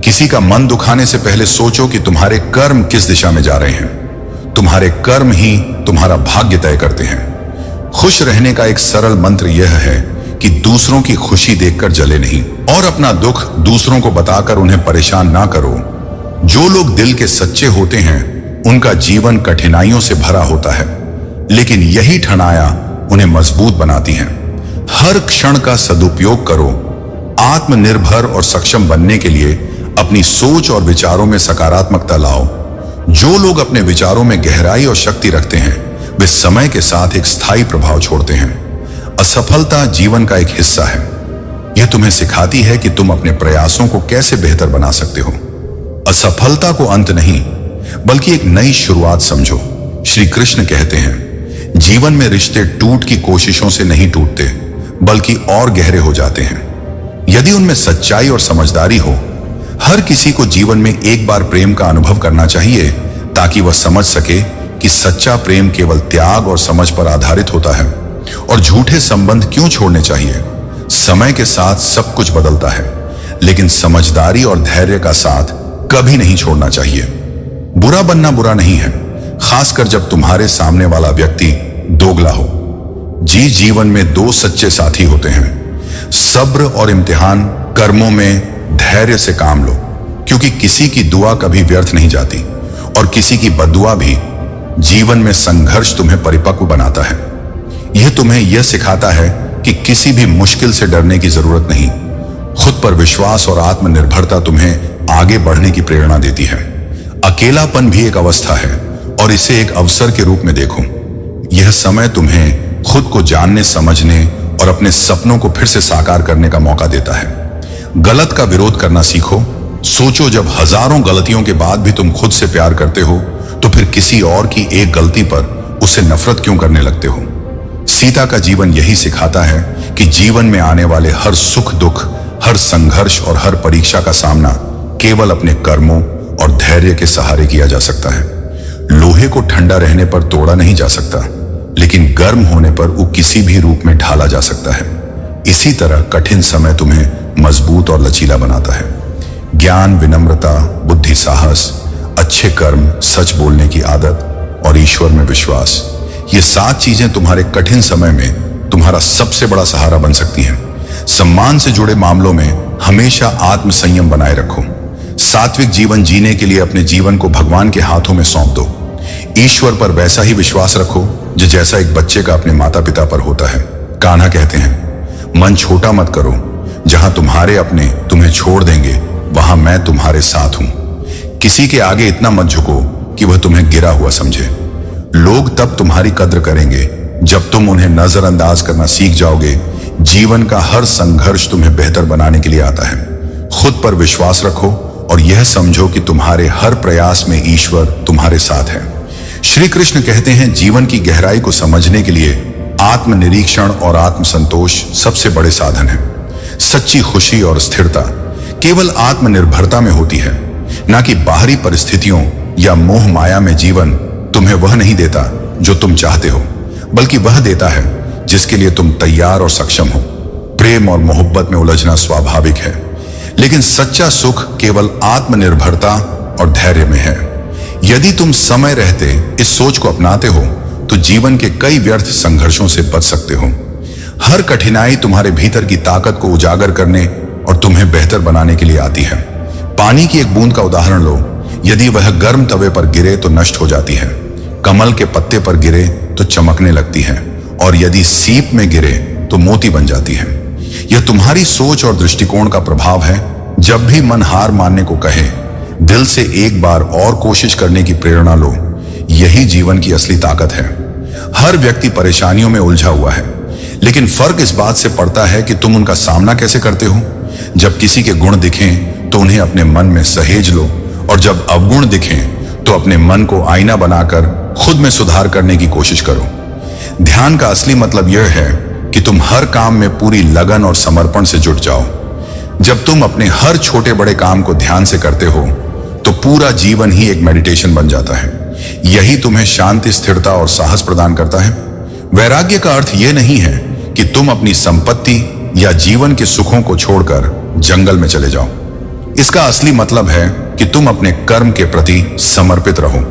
किसी का मन दुखाने से पहले सोचो कि तुम्हारे कर्म किस दिशा में जा रहे हैं। तुम्हारे कर्म ही तुम्हारा भाग्य तय करते हैं। खुश रहने का एक सरल मंत्र यह है कि दूसरों की खुशी देखकर जले नहीं और अपना दुख दूसरों को बताकर उन्हें परेशान ना करो। जो लोग दिल के सच्चे होते हैं उनका जीवन कठिनाइयों से भरा होता है, लेकिन यही ठनाया उन्हें मजबूत बनाती हैं। हर क्षण का सदुपयोग करो। आत्मनिर्भर और सक्षम बनने के लिए अपनी सोच और विचारों में सकारात्मकता लाओ। जो लोग अपने विचारों में गहराई और शक्ति रखते हैं वे समय के साथ एक स्थायी प्रभाव छोड़ते हैं। असफलता जीवन का एक हिस्सा है। यह तुम्हें सिखाती है कि तुम अपने प्रयासों को कैसे बेहतर बना सकते हो। असफलता को अंत नहीं बल्कि एक नई शुरुआत समझो। श्री कृष्ण कहते हैं, जीवन में रिश्ते टूट की कोशिशों से नहीं टूटते बल्कि और गहरे हो जाते हैं यदि उनमें सच्चाई और समझदारी हो। हर किसी को जीवन में एक बार प्रेम का अनुभव करना चाहिए ताकि वह समझ सके कि सच्चा प्रेम केवल त्याग और समझ पर आधारित होता है और झूठे संबंध क्यों छोड़ने चाहिए। समय के साथ सब कुछ बदलता है लेकिन समझदारी और धैर्य का साथ कभी नहीं छोड़ना चाहिए। बुरा बनना बुरा नहीं है, खासकर जब तुम्हारे सामने वाला व्यक्ति दोगला हो। जीवन में दो सच्चे साथी होते हैं, सब्र और इम्तिहान। कर्मों में धैर्य से काम लो क्योंकि किसी की दुआ कभी व्यर्थ नहीं जाती और किसी की बददुआ भी। जीवन में संघर्ष तुम्हें परिपक्व बनाता है। यह तुम्हें यह सिखाता है कि किसी भी मुश्किल से डरने की जरूरत नहीं। खुद पर विश्वास और आत्मनिर्भरता तुम्हें आगे बढ़ने की प्रेरणा देती है। अकेलापन भी एक अवस्था है और इसे एक अवसर के रूप में देखो। यह समय तुम्हें खुद को जानने समझने और अपने सपनों को फिर से साकार करने का मौका देता है। गलत का विरोध करना सीखो। सोचो, जब हजारों गलतियों के बाद भी तुम खुद से प्यार करते हो तो फिर किसी और की एक गलती पर उससे नफरत क्यों करने लगते हो। सीता का जीवन यही सिखाता है कि जीवन में आने वाले हर सुख दुख, हर संघर्ष और हर परीक्षा का सामना केवल अपने कर्मों और धैर्य के सहारे किया जा सकता है। लोहे को ठंडा रहने पर तोड़ा नहीं जा सकता लेकिन गर्म होने पर वो किसी भी रूप में ढाला जा सकता है। इसी तरह कठिन समय तुम्हें मजबूत और लचीला बनाता है। ज्ञान, विनम्रता, बुद्धि, साहस, अच्छे कर्म, सच बोलने की आदत और ईश्वर में विश्वास, ये 7 चीजें तुम्हारे कठिन समय में तुम्हारा सबसे बड़ा सहारा बन सकती हैं। सम्मान से जुड़े मामलों में हमेशा आत्मसंयम बनाए रखो। सात्विक जीवन जीने के लिए अपने जीवन को भगवान के हाथों में सौंप दो। ईश्वर पर वैसा ही विश्वास रखो जो जैसा एक बच्चे का अपने माता पिता पर होता है। कान्हा कहते हैं, मन छोटा मत करो, जहां तुम्हारे अपने तुम्हें छोड़ देंगे वहां मैं तुम्हारे साथ हूं। किसी के आगे इतना मत झुको कि वह तुम्हें गिरा हुआ समझे। लोग तब तुम्हारी कद्र करेंगे जब तुम उन्हें नजरअंदाज करना सीख जाओगे। जीवन का हर संघर्ष तुम्हें बेहतर बनाने के लिए आता है। खुद पर विश्वास रखो और यह समझो कि तुम्हारे हर प्रयास में ईश्वर तुम्हारे साथ है। श्री कृष्ण कहते हैं, जीवन की गहराई को समझने के लिए आत्मनिरीक्षण और आत्मसंतोष सबसे बड़े साधन हैं। सच्ची खुशी और स्थिरता केवल आत्मनिर्भरता में होती है, ना कि बाहरी परिस्थितियों या मोह माया में। जीवन तुम्हें वह नहीं देता जो तुम चाहते हो, बल्कि वह देता है जिसके लिए तुम तैयार और सक्षम हो। प्रेम और मोहब्बत में उलझना स्वाभाविक है, लेकिन सच्चा सुख केवल आत्मनिर्भरता और धैर्य में है। यदि तुम समय रहते इस सोच को अपनाते हो तो जीवन के कई व्यर्थ संघर्षों से बच सकते हो। हर कठिनाई तुम्हारे भीतर की ताकत को उजागर करने और तुम्हें बेहतर बनाने के लिए आती है। पानी की एक बूंद का उदाहरण लो, यदि वह गर्म तवे पर गिरे तो नष्ट हो जाती है, कमल के पत्ते पर गिरे तो चमकने लगती है, और यदि सीप में गिरे तो मोती बन जाती है। यह तुम्हारी सोच और दृष्टिकोण का प्रभाव है। जब भी मन हार मानने को कहे, दिल से एक बार और कोशिश करने की प्रेरणा लो। यही जीवन की असली ताकत है। हर व्यक्ति परेशानियों में उलझा हुआ है, लेकिन फर्क इस बात से पड़ता है कि तुम उनका सामना कैसे करते हो। जब किसी के गुण दिखें तो उन्हें अपने मन में सहेज लो, और जब अवगुण दिखें तो अपने मन को आईना बनाकर खुद में सुधार करने की कोशिश करो। ध्यान का असली मतलब यह है कि तुम हर काम में पूरी लगन और समर्पण से जुट जाओ। जब तुम अपने हर छोटे बड़े काम को ध्यान से करते हो तो पूरा जीवन ही एक मेडिटेशन बन जाता है। यही तुम्हें शांति, स्थिरता और साहस प्रदान करता है। वैराग्य का अर्थ यह नहीं है कि तुम अपनी संपत्ति या जीवन के सुखों को छोड़कर जंगल में चले जाओ। इसका असली मतलब है कि तुम अपने कर्म के प्रति समर्पित रहो,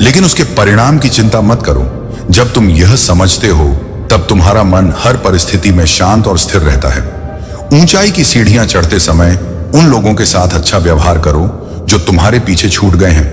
लेकिन उसके परिणाम की चिंता मत करो। जब तुम यह समझते हो तब तुम्हारा मन हर परिस्थिति में शांत और स्थिर रहता है। ऊंचाई की सीढ़ियां चढ़ते समय उन लोगों के साथ अच्छा व्यवहार करो जो तुम्हारे पीछे छूट गए हैं,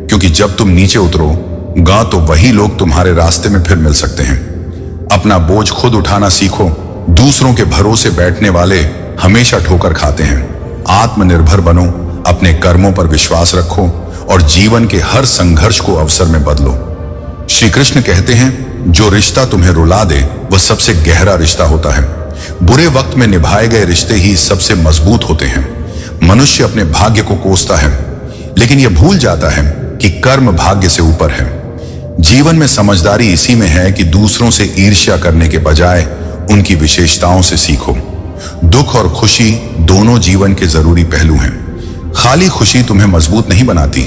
क्योंकि जब तुम नीचे उतरोगे तो वही लोग तुम्हारे रास्ते में फिर मिल सकते हैं। अपना बोझ खुद उठाना सीखो। दूसरों के भरोसे बैठने वाले हमेशा ठोकर खाते हैं। आत्मनिर्भर बनो, अपने कर्मों पर विश्वास रखो और जीवन के हर संघर्ष को अवसर में बदलो। श्री कृष्ण कहते हैं, जो रिश्ता तुम्हें रुला दे वह सबसे गहरा रिश्ता होता है। बुरे वक्त में निभाए गए रिश्ते ही सबसे मजबूत होते हैं। मनुष्य अपने भाग्य को कोसता है, लेकिन यह भूल जाता है कि कर्म भाग्य से ऊपर है। जीवन में समझदारी इसी में है कि दूसरों से ईर्ष्या करने के बजाय उनकी विशेषताओं से सीखो। दुख और खुशी दोनों जीवन के जरूरी पहलू हैं। खाली खुशी तुम्हें मजबूत नहीं बनाती,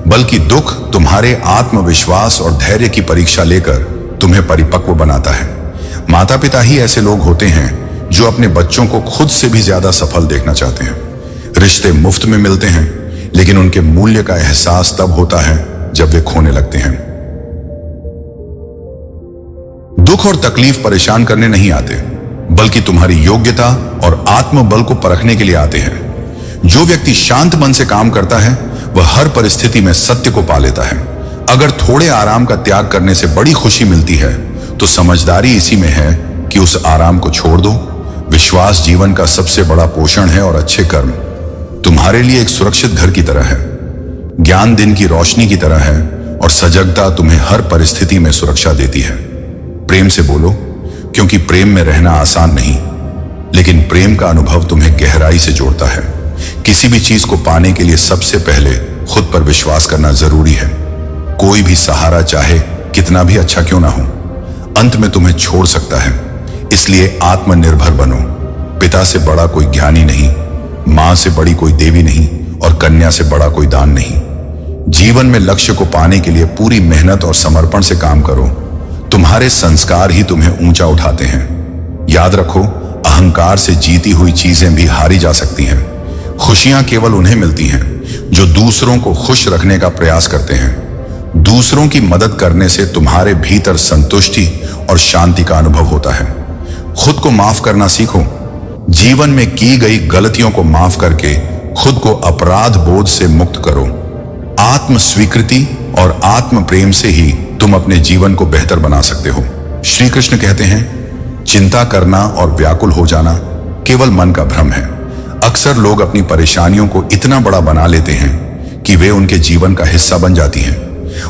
बल्कि दुख तुम्हारे आत्मविश्वास और धैर्य की परीक्षा लेकर तुम्हें परिपक्व बनाता है। माता पिता ही ऐसे लोग होते हैं जो अपने बच्चों को खुद से भी ज्यादा सफल देखना चाहते हैं। रिश्ते मुफ्त में मिलते हैं, लेकिन उनके मूल्य का एहसास तब होता है जब वे खोने लगते हैं। दुख और तकलीफ परेशान करने नहीं आते, बल्कि तुम्हारी योग्यता और आत्मबल को परखने के लिए आते हैं। जो व्यक्ति शांत मन से काम करता है वह हर परिस्थिति में सत्य को पा लेता है। अगर थोड़े आराम का त्याग करने से बड़ी खुशी मिलती है, तो समझदारी इसी में है कि उस आराम को छोड़ दो। विश्वास जीवन का सबसे बड़ा पोषण है और अच्छे कर्म तुम्हारे लिए एक सुरक्षित घर की तरह है। ज्ञान दिन की रोशनी की तरह है और सजगता तुम्हें हर परिस्थिति में सुरक्षा देती है। प्रेम से बोलो, क्योंकि प्रेम में रहना आसान नहीं, लेकिन प्रेम का अनुभव तुम्हें गहराई से जोड़ता है। किसी भी चीज को पाने के लिए सबसे पहले खुद पर विश्वास करना जरूरी है। कोई भी सहारा चाहे कितना भी अच्छा क्यों ना हो, अंत में तुम्हें छोड़ सकता है। इसलिए आत्मनिर्भर बनो। पिता से बड़ा कोई ज्ञानी नहीं, मां से बड़ी कोई देवी नहीं और कन्या से बड़ा कोई दान नहीं। जीवन में लक्ष्य को पाने के लिए पूरी मेहनत और समर्पण से काम करो। तुम्हारे संस्कार ही तुम्हें ऊंचा उठाते हैं। याद रखो, अहंकार से जीती हुई चीजें भी हारी जा सकती हैं। खुशियां केवल उन्हें मिलती हैं जो दूसरों को खुश रखने का प्रयास करते हैं। दूसरों की मदद करने से तुम्हारे भीतर संतुष्टि और शांति का अनुभव होता है। खुद को माफ करना सीखो। जीवन में की गई गलतियों को माफ करके खुद को अपराध बोध से मुक्त करो। आत्म स्वीकृति और आत्म प्रेम से ही तुम अपने जीवन को बेहतर बना सकते हो। श्री कृष्ण कहते हैं, चिंता करना और व्याकुल हो जाना केवल मन का भ्रम है। अक्सर लोग अपनी परेशानियों को इतना बड़ा बना लेते हैं कि वे उनके जीवन का हिस्सा बन जाती हैं।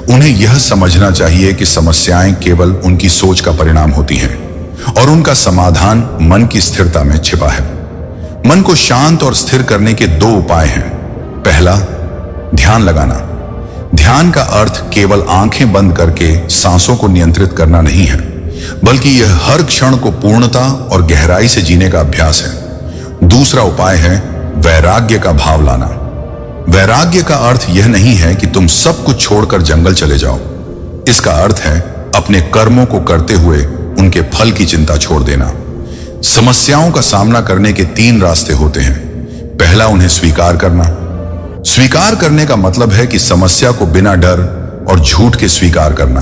उन्हें यह समझना चाहिए कि समस्याएं केवल उनकी सोच का परिणाम होती हैं और उनका समाधान मन की स्थिरता में छिपा है। मन को शांत और स्थिर करने के दो उपाय हैं। पहला, ध्यान लगाना। ध्यान का अर्थ केवल आंखें बंद करके सांसों को नियंत्रित करना नहीं है, बल्कि यह हर क्षण को पूर्णता और गहराई से जीने का अभ्यास है। दूसरा उपाय है वैराग्य का भाव लाना। वैराग्य का अर्थ यह नहीं है कि तुम सब कुछ छोड़कर जंगल चले जाओ। इसका अर्थ है अपने कर्मों को करते हुए उनके फल की चिंता छोड़ देना। समस्याओं का सामना करने के तीन रास्ते होते हैं। पहला, उन्हें स्वीकार करना। स्वीकार करने का मतलब है कि समस्या को बिना डर और झूठ के स्वीकार करना।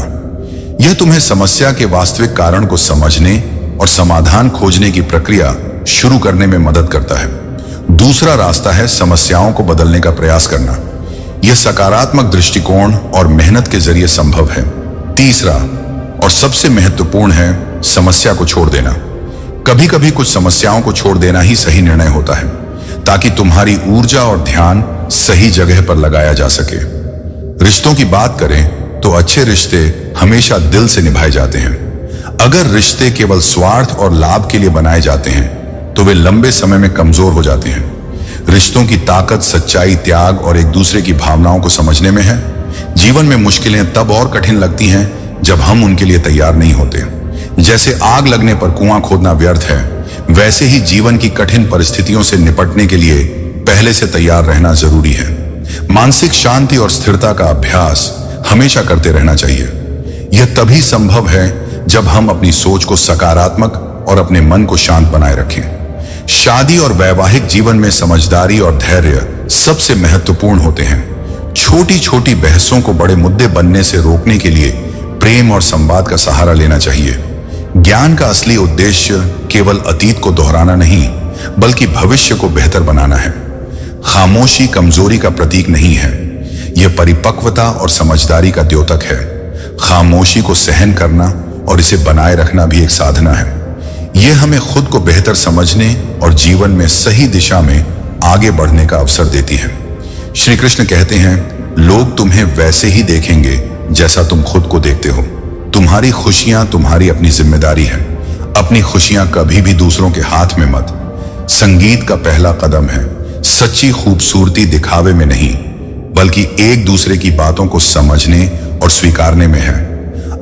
यह तुम्हें समस्या के वास्तविक कारण को समझने और समाधान खोजने की प्रक्रिया शुरू करने में मदद करता है। दूसरा रास्ता है समस्याओं को बदलने का प्रयास करना। यह सकारात्मक दृष्टिकोण और मेहनत के जरिए संभव है। तीसरा और सबसे महत्वपूर्ण है समस्या को छोड़ देना। कभी कभी कुछ समस्याओं को छोड़ देना ही सही निर्णय होता है, ताकि तुम्हारी ऊर्जा और ध्यान सही जगह पर लगाया जा सके। रिश्तों की बात करें तो अच्छे रिश्ते हमेशा दिल से निभाए जाते हैं। अगर रिश्ते केवल स्वार्थ और लाभ के लिए बनाए जाते हैं तो वे लंबे समय में कमजोर हो जाते हैं। रिश्तों की ताकत सच्चाई, त्याग और एक दूसरे की भावनाओं को समझने में है। जीवन में मुश्किलें तब और कठिन लगती हैं जब हम उनके लिए तैयार नहीं होते। जैसे आग लगने पर कुआं खोदना व्यर्थ है, वैसे ही जीवन की कठिन परिस्थितियों से निपटने के लिए पहले से तैयार रहना जरूरी है। मानसिक शांति और स्थिरता का अभ्यास हमेशा करते रहना चाहिए। यह तभी संभव है जब हम अपनी सोच को सकारात्मक और अपने मन को शांत बनाए रखें। शादी और वैवाहिक जीवन में समझदारी और धैर्य सबसे महत्वपूर्ण होते हैं। छोटी छोटी बहसों को बड़े मुद्दे बनने से रोकने के लिए प्रेम और संवाद का सहारा लेना चाहिए। ज्ञान का असली उद्देश्य केवल अतीत को दोहराना नहीं, बल्कि भविष्य को बेहतर बनाना है। खामोशी कमजोरी का प्रतीक नहीं है, यह परिपक्वता और समझदारी का द्योतक है। खामोशी को सहन करना और इसे बनाए रखना भी एक साधना है। यह हमें खुद को बेहतर समझने और जीवन में सही दिशा में आगे बढ़ने का अवसर देती है। श्री कृष्ण कहते हैं, लोग तुम्हें वैसे ही देखेंगे जैसा तुम खुद को देखते हो। तुम्हारी खुशियां तुम्हारी अपनी जिम्मेदारी है। अपनी खुशियां कभी भी दूसरों के हाथ में मत। संगीत का पहला कदम है सच्ची खूबसूरती दिखावे में नहीं, बल्कि एक दूसरे की बातों को समझने और स्वीकारने में है।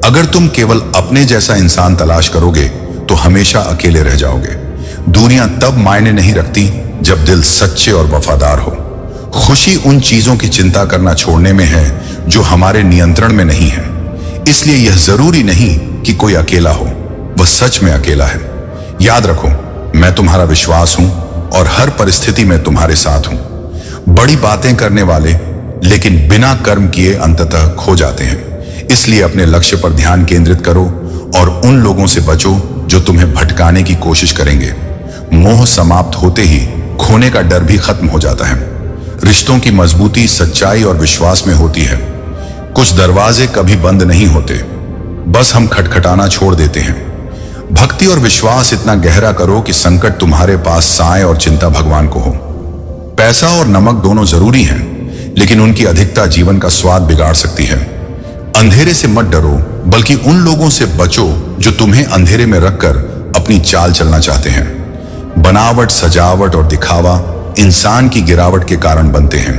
अगर तुम केवल अपने जैसा इंसान तलाश करोगे तो हमेशा अकेले रह जाओगे। दूरियां तब मायने नहीं रखती जब दिल सच्चे और वफादार हो। खुशी उन चीजों की चिंता करना छोड़ने में है जो हमारे नियंत्रण में नहीं है। इसलिए यह जरूरी नहीं कि कोई अकेला हो, वह सच में अकेला है। याद रखो, मैं तुम्हारा विश्वास हूं और हर परिस्थिति में तुम्हारे साथ हूं। बड़ी बातें करने वाले लेकिन बिना कर्म किए अंततः खो जाते हैं। इसलिए अपने लक्ष्य पर ध्यान केंद्रित करो और उन लोगों से बचो जो तुम्हें भटकाने की कोशिश करेंगे। मोह समाप्त होते ही खोने का डर भी खत्म हो जाता है। रिश्तों की मजबूती सच्चाई और विश्वास में होती है। कुछ दरवाजे कभी बंद नहीं होते, बस हम खटखटाना छोड़ देते हैं। भक्ति और विश्वास इतना गहरा करो कि संकट तुम्हारे पास साए और चिंता भगवान को हो। पैसा और नमक दोनों जरूरी हैं, लेकिन उनकी अधिकता जीवन का स्वाद बिगाड़ सकती है। अंधेरे से मत डरो, बल्कि उन लोगों से बचो जो तुम्हें अंधेरे में रखकर अपनी चाल चलना चाहते हैं। बनावट, सजावट और दिखावा इंसान की गिरावट के कारण बनते हैं।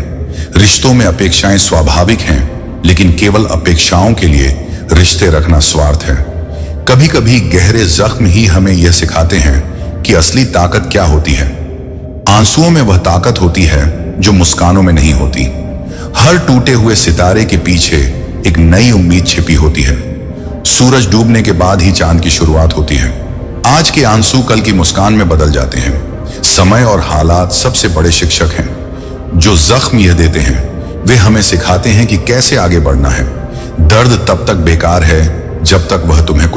रिश्तों में अपेक्षाएं स्वाभाविक हैं, लेकिन केवल अपेक्षाओं के लिए रिश्ते रखना स्वार्थ है। कभी कभी गहरे जख्म ही हमें यह सिखाते हैं कि असली ताकत क्या होती है। आंसुओं में वह ताकत होती है जो मुस्कानों में नहीं होती। हर टूटे हुए सितारे के पीछे एक नई उम्मीद छिपी होती है। सूरज डूबने के बाद ही चांद की शुरुआत होती है। आज के आंसू कल की मुस्कान में बदल जाते हैं। समय और हालात सबसे बड़े शिक्षक हैं। जो जख्म यह देते हैं वे हमें सिखाते हैं कि कैसे आगे बढ़ना है। दर्द तब तक बेकार है जब तक वह तुम्हें